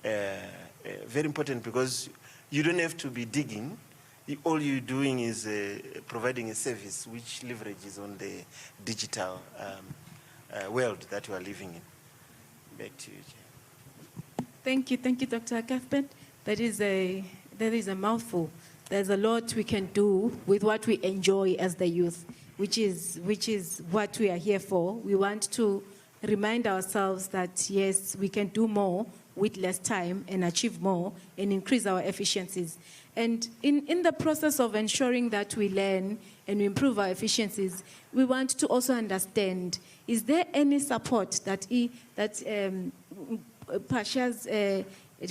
Very important, because you don't have to be digging. All you're doing is providing a service which leverages on the digital world that you are living in. Back to you, Jay. Thank you, Dr. Cuthbert. That is a mouthful. There's a lot we can do with what we enjoy as the youth, which is what we are here for. We want to remind ourselves that, yes, we can do more with less time and achieve more and increase our efficiencies. And in the process of ensuring that we learn and we improve our efficiencies, we want to also understand, is there any support that Pasha's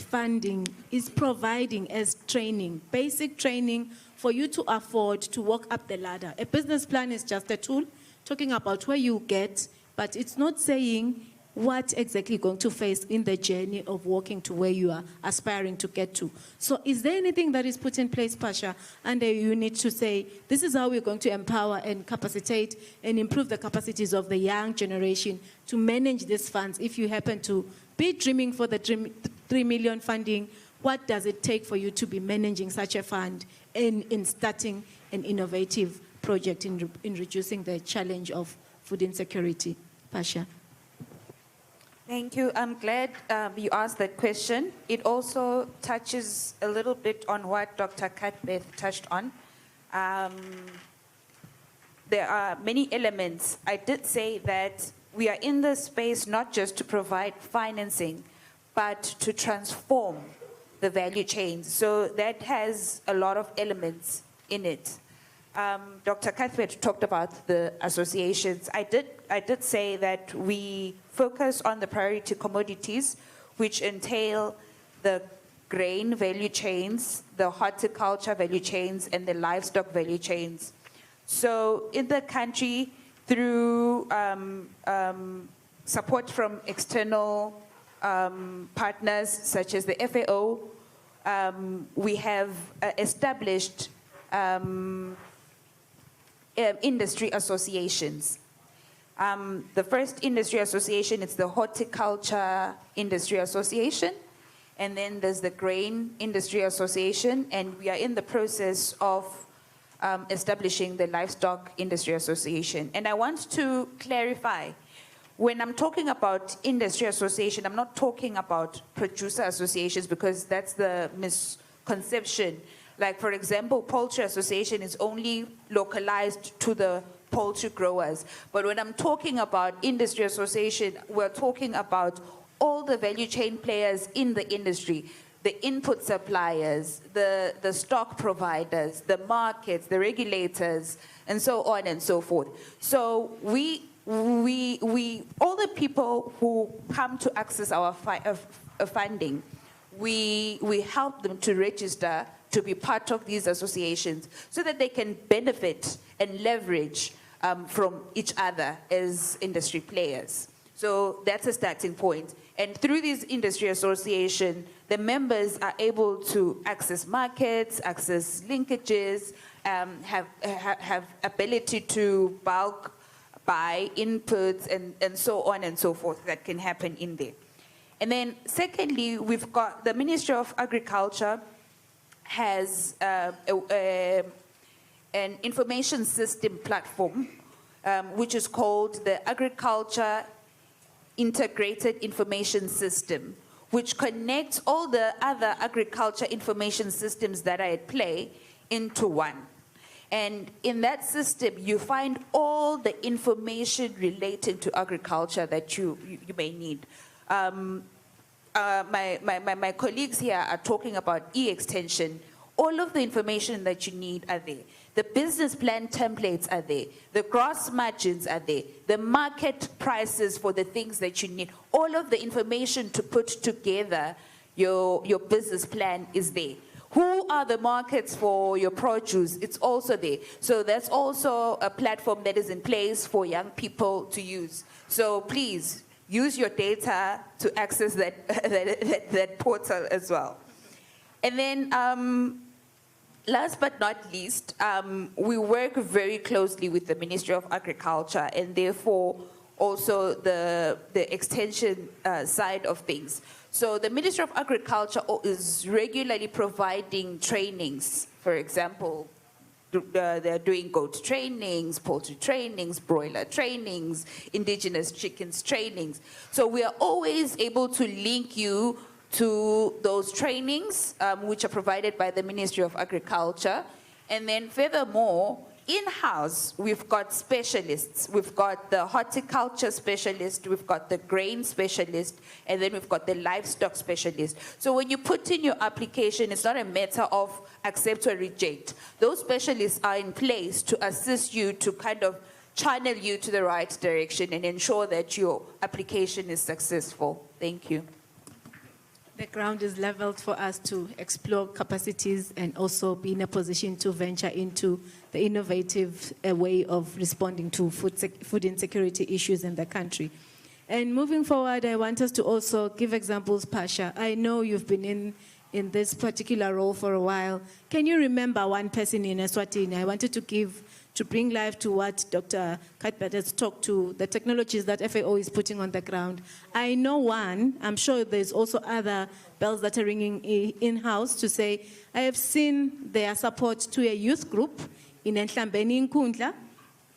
funding is providing as training, basic training for you to afford to walk up the ladder? A business plan is just a tool talking about where you get, but it's not saying what exactly you're going to face in the journey of walking to where you are aspiring to get to. So is there anything that is put in place, Pasha, under a unit to say, this is how we're going to empower and capacitate and improve the capacities of the young generation to manage these funds? If you happen to be dreaming for the 3 million funding, what does it take for you to be managing such a fund in starting an innovative project in reducing the challenge of food insecurity? Pasha. Thank you. I'm glad you asked that question. It also touches a little bit on what Dr. Cuthbert touched on. There are many elements. I did say that we are in this space not just to provide financing, but to transform the value chains. So that has a lot of elements in it. Dr. Cuthbert talked about the associations. I did say that we focus on the priority commodities, which entail the grain value chains, the horticulture value chains, and the livestock value chains. So in the country, through support from external partners such as the FAO, we have established industry associations. The first industry association is the Horticulture Industry Association, and then there's the Grain Industry Association, and we are in the process of establishing the Livestock Industry Association. And I want to clarify, when I'm talking about industry association, I'm not talking about producer associations, because that's the misconception. Like, for example, poultry association is only localized to the poultry growers. But when I'm talking about industry association, we're talking about all the value chain players in the industry, the input suppliers, the stock providers, the markets, the regulators, and so on and so forth. So we all the people who come to access our funding, we help them to register to be part of these associations so that they can benefit and leverage from each other as industry players. So that's a starting point. And through this industry association, the members are able to access markets, access linkages, have ability to bulk buy inputs and so on and so forth that can happen in there. And then secondly, we've got the Ministry of Agriculture has an information system platform, which is called the Agriculture Integrated Information System, which connects all the other agriculture information systems that are at play into one. And in that system, you find all the information relating to agriculture that you may need. My colleagues here are talking about e-extension. All of the information that you need are there. The business plan templates are there. The gross margins are there. The market prices for the things that you need. All of the information to put together your business plan is there. Who are the markets for your produce? It's also there. So that's also a platform that is in place for young people to use. So please, use your data to access that portal as well. And then last but not least, we work very closely with the Ministry of Agriculture, and therefore also the extension side of things. So the Ministry of Agriculture is regularly providing trainings. For example, they're doing goat trainings, poultry trainings, broiler trainings, indigenous chickens trainings. So we are always able to link you to those trainings, which are provided by the Ministry of Agriculture. And then furthermore, in-house, we've got specialists. We've got the horticulture specialist, we've got the grain specialist, and then we've got the livestock specialist. So when you put in your application, it's not a matter of accept or reject. Those specialists are in place to assist you, to kind of channel you to the right direction and ensure that your application is successful. Thank you. The ground is leveled for us to explore capacities and also be in a position to venture into the innovative way of responding to food insecurity issues in the country. And moving forward, I want us to also give examples, Pasha. I know you've been in this particular role for a while. Can you remember one person in Eswatini? I wanted to bring life to what Dr. Cuthbert has talked to, the technologies that FAO is putting on the ground. I know one, I'm sure there's also other bells that are ringing in-house to say, I have seen their support to a youth group in Enhlambeni Nkundla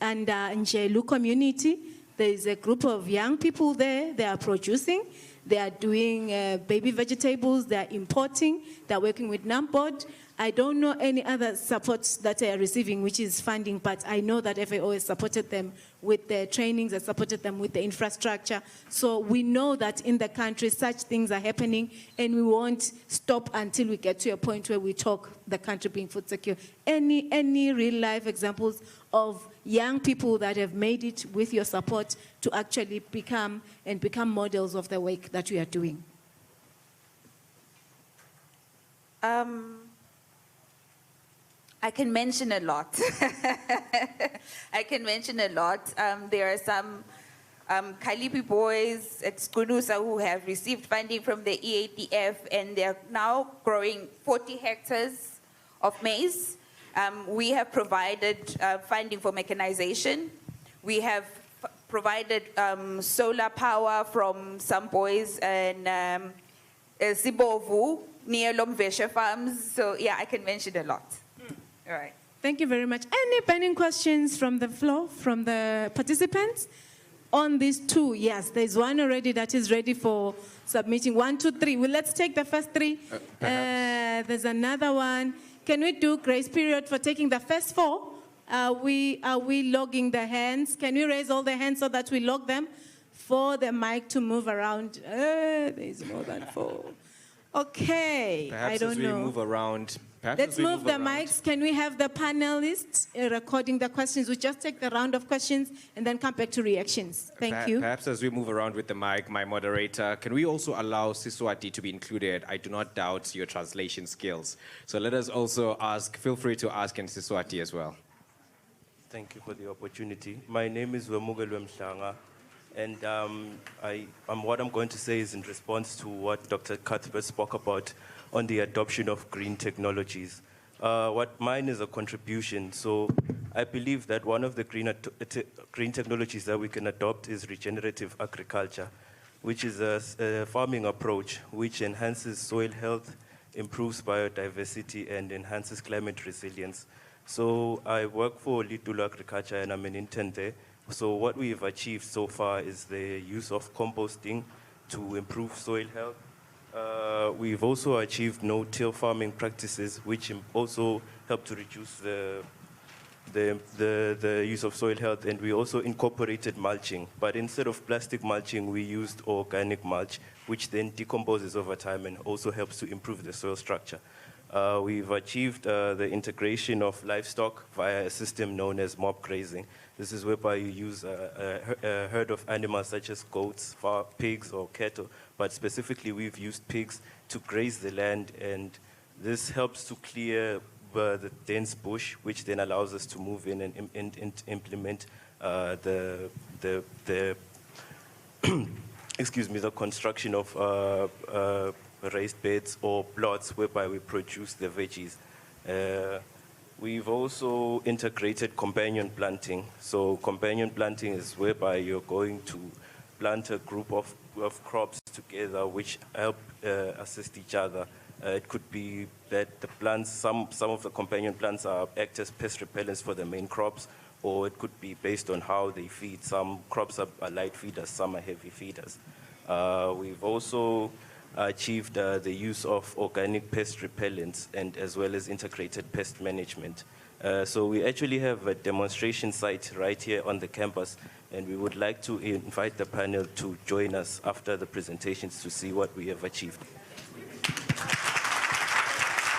and Njelu community. There is a group of young people there, they are producing, they are doing baby vegetables, they are importing, they are working with NAMPOD. I don't know any other supports that they are receiving, which is funding, but I know that FAO has supported them with the trainings, has supported them with the infrastructure. So we know that in the country, such things are happening, and we won't stop until we get to a point where we talk the country being food secure. Any real-life examples of young people that have made it with your support to actually become models of the work that we are doing? I can mention a lot. I can mention a lot. There are some Kalibi boys at Skunusa who have received funding from the EADF, and they're now growing 40 hectares of maize. We have provided funding for mechanization. We have provided solar power from some boys and Sibovu near Lomveshe farms. So yeah, I can mention a lot. All right. Thank you very much. Any burning questions from the floor, from the participants? On these two, yes, there's one already that is ready for submitting. 1, 2, 3. Well, let's take the first 3. There's another one. Can we do grace period for taking the first 4? Are we logging the hands? Can we raise all the hands so that we log them for the mic to move around? There's more than 4. Okay, Perhaps I don't as we know. move around. Let's move the mics. Can we have the panelists recording the questions? We just take the round of questions and then come back to reactions. Thank you. Perhaps as we move around with the mic, my moderator, can we also allow Siswati to be included? I do not doubt your translation skills. So let us also ask, feel free to ask in Siswati as well. Thank you for the opportunity. My name is Wemugelwe Mhlanga, and what I'm going to say is in response to what Dr. Cuthbert spoke about on the adoption of green technologies. What mine is a contribution. So I believe that one of the green technologies that we can adopt is regenerative agriculture, which is a farming approach which enhances soil health, improves biodiversity, and enhances climate resilience. So I work for Litulu Agriculture and I'm an intern there. So what we've achieved so far is the use of composting to improve soil health. We've also achieved no-till farming practices, which also help to reduce the use of soil health, and we also incorporated mulching. But instead of plastic mulching, we used organic mulch, which then decomposes over time and also helps to improve the soil structure. We've achieved the integration of livestock via a system known as mob grazing. This is whereby you use a herd of animals such as goats, pigs, or cattle, but specifically we've used pigs to graze the land, and this helps to clear the dense bush, which then allows us to move in and implement the excuse me, the construction of raised beds or plots whereby we produce the veggies. We've also integrated companion planting. So companion planting is whereby you're going to plant a group of crops together which help assist each other. It could be that the plants, some of the companion plants act as pest repellents for the main crops, or it could be based on how they feed. Some crops are light feeders, some are heavy feeders. We've also achieved the use of organic pest repellents and as well as integrated pest management. So we actually have a demonstration site right here on the campus, and we would like to invite the panel to join us after the presentations to see what we have achieved.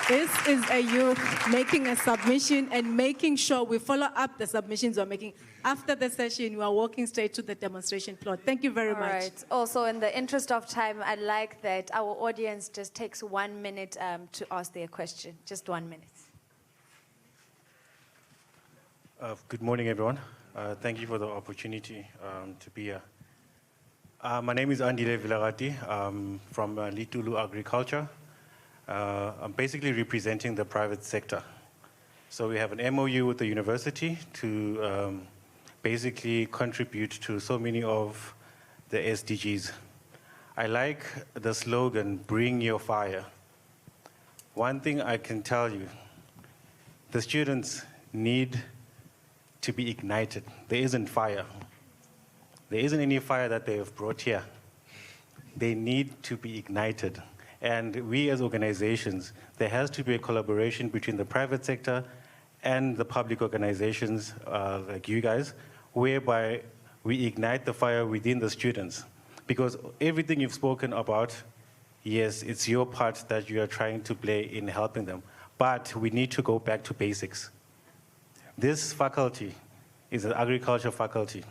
This is a youth making a submission and making sure we follow up the submissions we're making. After the session, we are walking straight to the demonstration plot. Thank you very much. All right. Also, in the interest of time, I'd like that our audience just takes 1 minute to ask their question. Just 1 minute. Good morning, everyone. Thank you for the opportunity to be here. My name is Andile Villarati. I'm from Litulu Agriculture. I'm basically representing the private sector. So we have an MOU with the university to basically contribute to so many of the SDGs. I like the slogan, bring your fire. One thing I can tell you, the students need to be ignited. There isn't fire. There isn't any fire that they have brought here. They need to be ignited. And we as organizations, there has to be a collaboration between the private sector and the public organizations like you guys, whereby we ignite the fire within the students. Because everything you've spoken about, yes, it's your part that you are trying to play in helping them. But we need to go back to basics. This faculty is an agriculture faculty.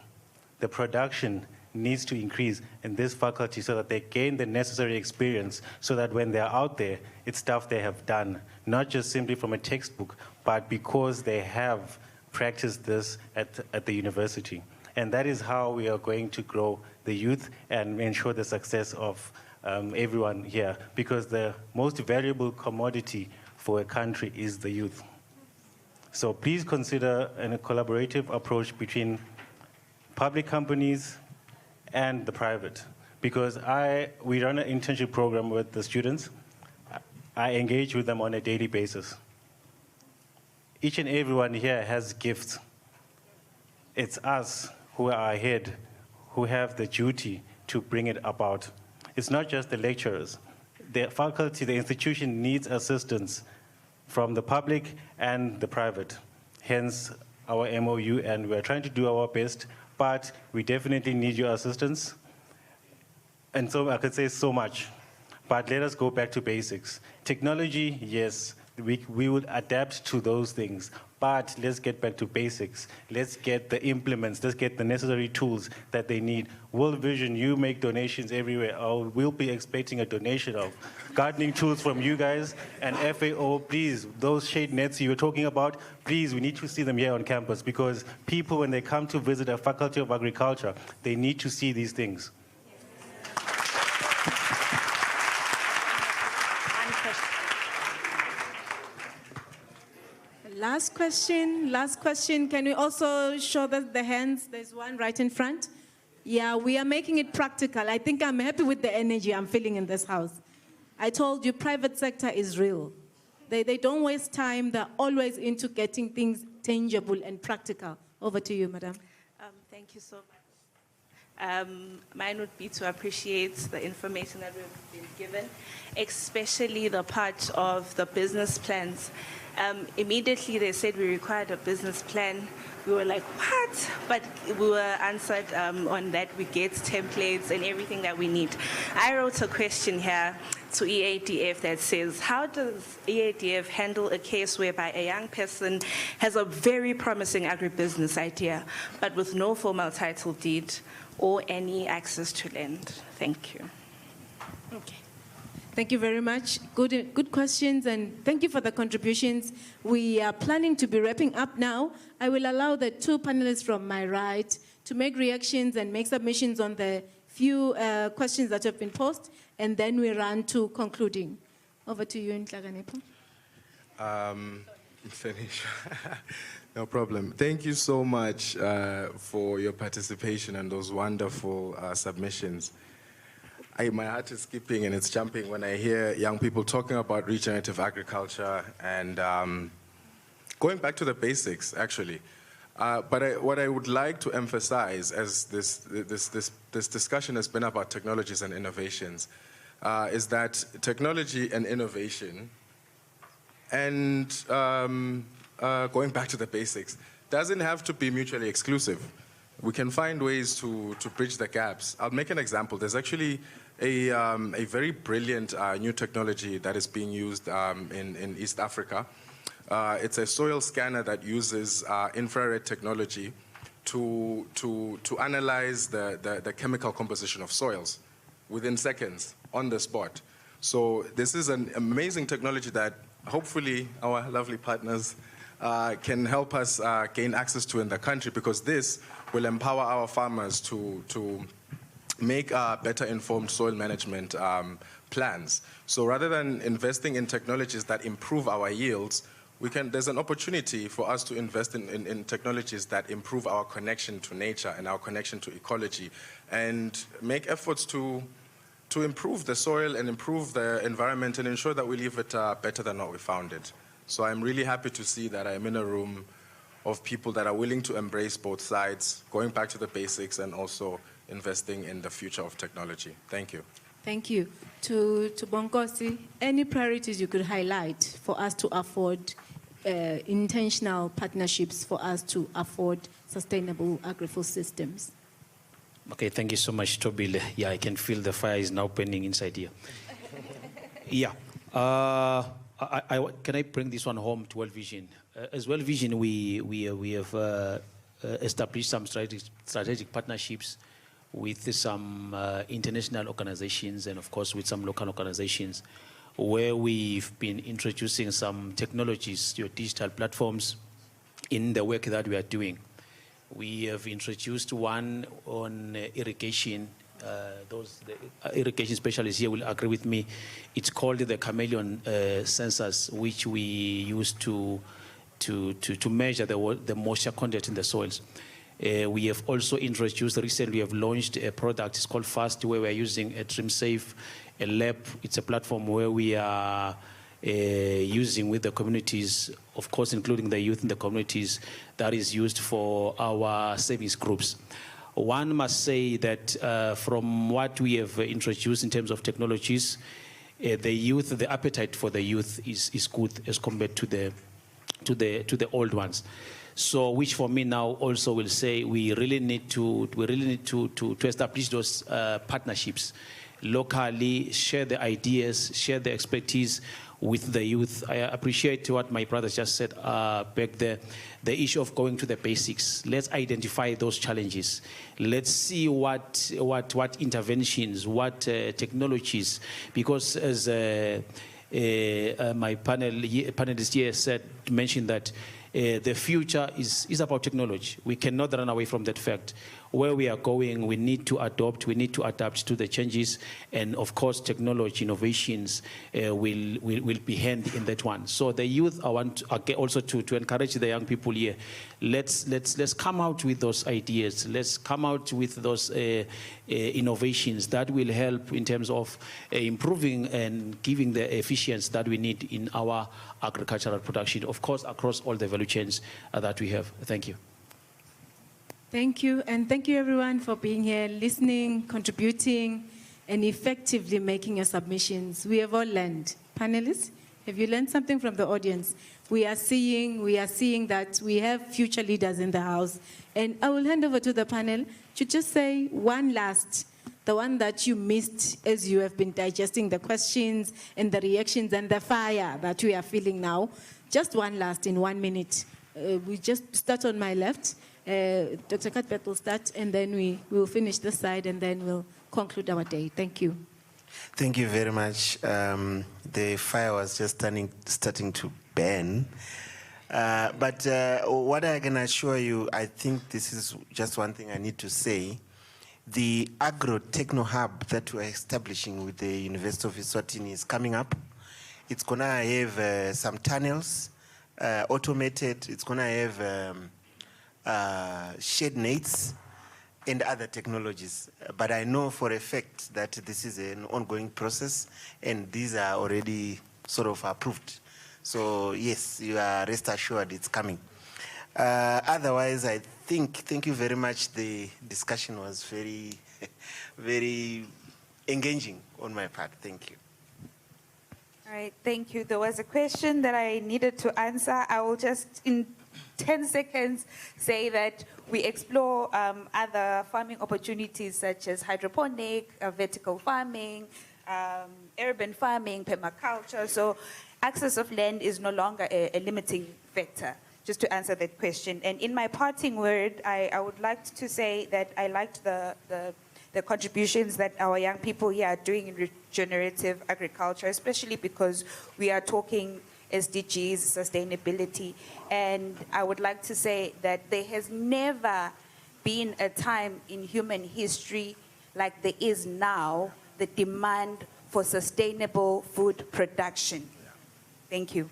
The production needs to increase in this faculty so that they gain the necessary experience so that when they're out there, it's stuff they have done, not just simply from a textbook, but because they have practiced this at the university. And that is how we are going to grow the youth and ensure the success of everyone here, because the most valuable commodity for a country is the youth. So please consider a collaborative approach between public companies and the private. Because we run an internship program with the students. I engage with them on a daily basis. Each and everyone here has gifts. It's us who are ahead, who have the duty to bring it about. It's not just the lecturers. The faculty, the institution needs assistance from the public and the private. Hence our MOU, and we're trying to do our best, but we definitely need your assistance. And so I could say so much, but let us go back to basics. Technology, yes, we would adapt to those things, but let's get back to basics. Let's get the implements, let's get the necessary tools that they need. World Vision, you make donations everywhere. We'll be expecting a donation of gardening tools from you guys. And FAO, please, those shade nets you were talking about, please, we need to see them here on campus, because people, when they come to visit a Faculty of Agriculture, they need to see these things. Last question. Can we also show the hands? There's one right in front. Yeah, we are making it practical. I think I'm happy with the energy I'm feeling in this house. I told you, private sector is real. They don't waste time. They're always into getting things tangible and practical. Over to you, madam. Thank you so much. Mine would be to appreciate the information that we've been given, especially the part of the business plans. Immediately they said we required a business plan. We were like, what? But we were answered on that we get templates and everything that we need. I wrote a question here to EADF that says, how does EADF handle a case whereby a young person has a very promising agribusiness idea, but with no formal title deed or any access to land? Thank you. Okay. Thank you very much. Good questions, and thank you for the contributions. We are planning to be wrapping up now. I will allow the two panelists from my right to make reactions and make submissions on the few questions that have been posed, and then we run to concluding. Over to you, Nhlakanepo. Finish. No problem. Thank you so much for your participation and those wonderful submissions. My heart is skipping and it's jumping when I hear young people talking about regenerative agriculture and going back to the basics, actually. But what I would like to emphasize, as this discussion has been about technologies and innovations, is that technology and innovation and going back to the basics doesn't have to be mutually exclusive. We can find ways to bridge the gaps. I'll make an example. There's actually a very brilliant new technology that is being used in East Africa. It's a soil scanner that uses infrared technology to analyze the chemical composition of soils within seconds, on the spot. So this is an amazing technology that hopefully our lovely partners can help us gain access to in the country, because this will empower our farmers to make better informed soil management plans. So rather than investing in technologies that improve our yields, there's an opportunity for us to invest in technologies that improve our connection to nature and our connection to ecology, and make efforts to improve the soil and improve the environment and ensure that we leave it better than what we found it. So I'm really happy to see that I'm in a room of people that are willing to embrace both sides, going back to the basics and also investing in the future of technology. Thank you. Thank you. To Bongosi, any priorities you could highlight for us to afford intentional partnerships for us to afford sustainable agri-food systems? Okay, thank you so much, Tobile. Yeah, I can feel the fire is now burning inside here. Yeah. Can I bring this one home to World Vision? As World Vision, we have established some strategic partnerships with some international organizations and, of course, with some local organizations, where we've been introducing some technologies, your digital platforms, in the work that we are doing. We have introduced one on irrigation. The irrigation specialists here will agree with me. It's called the chameleon sensors, which we use to measure the moisture content in the soils. We have also introduced, recently we have launched a product, it's called FAST, where we're using a DreamSafe, a lab. It's a platform where we are using with the communities, of course, including the youth in the communities, that is used for our savings groups. One must say that from what we have introduced in terms of technologies, the youth, the appetite for the youth is good as compared to the old ones. So, which for me now also will say we really need to establish those partnerships locally, share the ideas, share the expertise with the youth. I appreciate what my brother just said back there, the issue of going to the basics. Let's identify those challenges. Let's see what interventions, what technologies, because as my panelist here mentioned that the future is about technology. We cannot run away from that fact. Where we are going, we need to adopt, we need to adapt to the changes, and of course, technology innovations will be handy in that one. So the youth, I want also to encourage the young people here. Let's come out with those ideas. Let's come out with those innovations that will help in terms of improving and giving the efficiency that we need in our agricultural production, of course, across all the value chains that we have. Thank you. Thank you, and thank you everyone for being here, listening, contributing, and effectively making your submissions. We have all learned. Panelists, have you learned something from the audience? We are seeing that we have future leaders in the house. And I will hand over to the panel to just say one last, the one that you missed as you have been digesting the questions and the reactions and the fire that we are feeling now. Just one last in 1 minute. We just start on my left. Dr. Cuthbert will start, and then we will finish this side, and then we'll conclude our day. Thank you. Thank you very much. The fire was just starting to burn. But what I can assure you, I think this is just one thing I need to say. The agro-techno hub that we're establishing with the University of Eswatini is coming up. It's going to have some tunnels, automated. It's going to have shade nets and other technologies. But I know for a fact that this is an ongoing process, and these are already sort of approved. So yes, you are rest assured it's coming. Otherwise, I think, thank you very much. The discussion was very, very engaging on my part. Thank you. All right, thank you. There was a question that I needed to answer. I will just, in 10 seconds, say that we explore other farming opportunities such as hydroponic, vertical farming, urban farming, permaculture. So access of land is no longer a limiting factor, just to answer that question. And in my parting word, I would like to say that I liked the contributions that our young people here are doing in regenerative agriculture, especially because we are talking SDGs, sustainability. And I would like to say that there has never been a time in human history like there is now, the demand for sustainable food production. Thank you.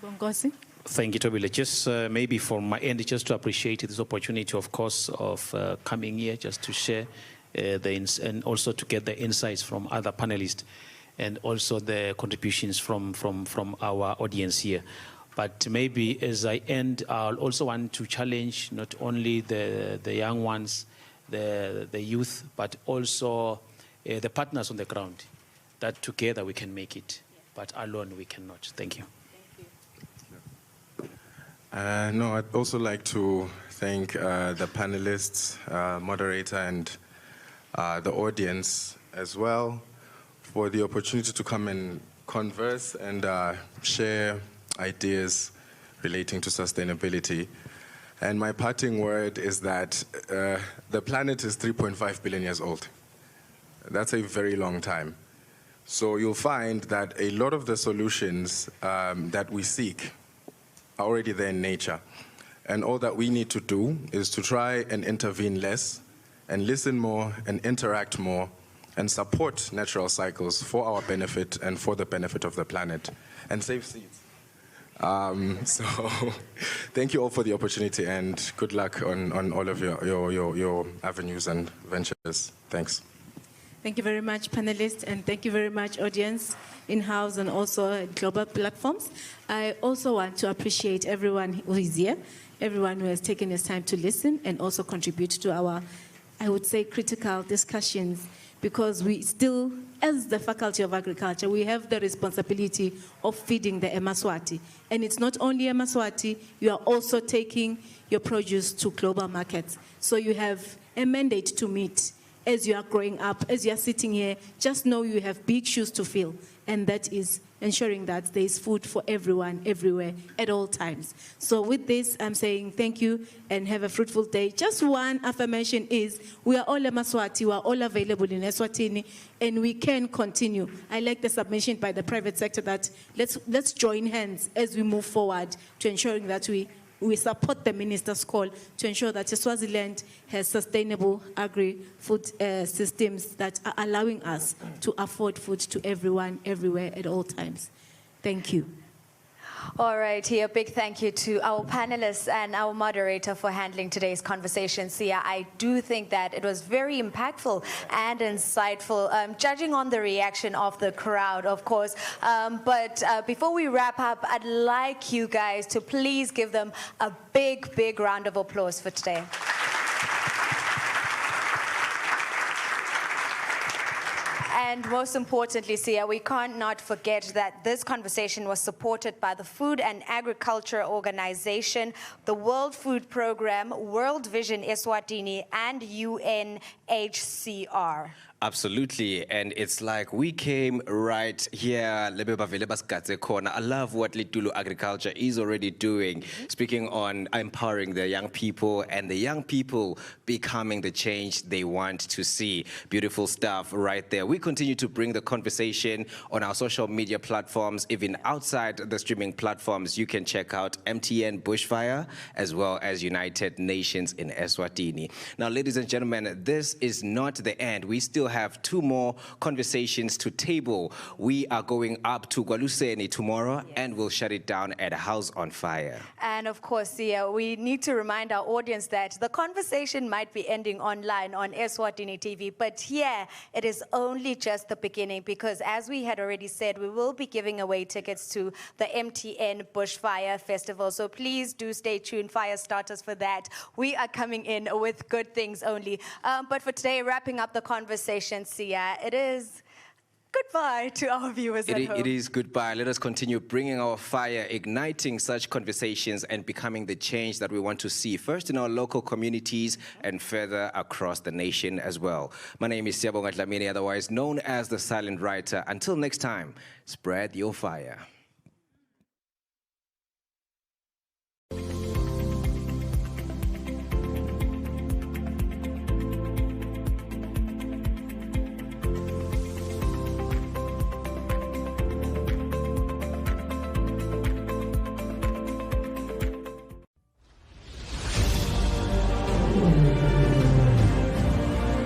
Bongosi. Thank you, Tobile. Just maybe from my end, just to appreciate this opportunity, of course, of coming here just to share and also to get the insights from other panelists, and also the contributions from our audience here. But maybe as I end, I'll also want to challenge not only the young ones, the youth, but also the partners on the ground, that together we can make it, but alone we cannot. Thank you. No, I'd also like to thank the panelists, moderator, and the audience as well for the opportunity to come and converse and share ideas relating to sustainability. And my parting word is that the planet is 3.5 billion years old. That's a very long time. So you'll find that a lot of the solutions that we seek are already there in nature. And all that we need to do is to try and intervene less and listen more and interact more and support natural cycles for our benefit and for the benefit of the planet and save seeds. So thank you all for the opportunity and good luck on all of your avenues and ventures. Thanks. Thank you very much, panelists, and thank you very much, audience, in-house and also at global platforms. I also want to appreciate everyone who is here, everyone who has taken his time to listen and also contribute to our, I would say, critical discussions, because we still, as the Faculty of Agriculture, we have the responsibility of feeding the eMaswati. And it's not only eMaswati, you are also taking your produce to global markets. So you have a mandate to meet. As you are growing up, as you are sitting here, just know you have big shoes to fill, and that is ensuring that there is food for everyone, everywhere, at all times. So with this, I'm saying thank you and have a fruitful day. Just one affirmation is, we are all eMaswati, we are all available in Eswatini, and we can continue. I like the submission by the private sector that let's join hands as we move forward to ensuring that we support the minister's call to ensure that Swaziland has sustainable agri-food systems that are allowing us to afford food to everyone, everywhere, at all times. Thank you. All right, here, big thank you to our panelists and our moderator for handling today's conversation. Sia, I do think that it was very impactful and insightful, judging on the reaction of the crowd, of course. But before we wrap up, I'd like you guys to please give them a big, big round of applause for today. And most importantly, Sia, we can't not forget that this conversation was supported by the Food and Agriculture Organization, the World Food Programme, World Vision Eswatini, and UNHCR. Absolutely, and it's like we came right here. I love what Litulu Agriculture is already doing, speaking on empowering the young people and the young people becoming the change they want to see. Beautiful stuff right there. We continue to bring the conversation on our social media platforms, even outside the streaming platforms. You can check out MTN Bushfire as well as United Nations in Eswatini. Now, ladies and gentlemen, this is not the end. We still have two more conversations to table. We are going up to Gwaluseni tomorrow, and we'll shut it down at House on Fire. And of course, Sia, we need to remind our audience that the conversation might be ending online on Eswatini TV, but here it is only just the beginning, because as we had already said, we will be giving away tickets to the MTN Bushfire Festival. So please do stay tuned, fire starters, for that. We are coming in with good things only. But for today, wrapping up the conversation, Sia, it is goodbye to our viewers at home. It is goodbye. Let us continue bringing our fire, igniting such conversations and becoming the change that we want to see, first in our local communities and further across the nation as well. My name is Siyabonga Dlamini, otherwise known as the Silent Writer. Until next time, spread your fire.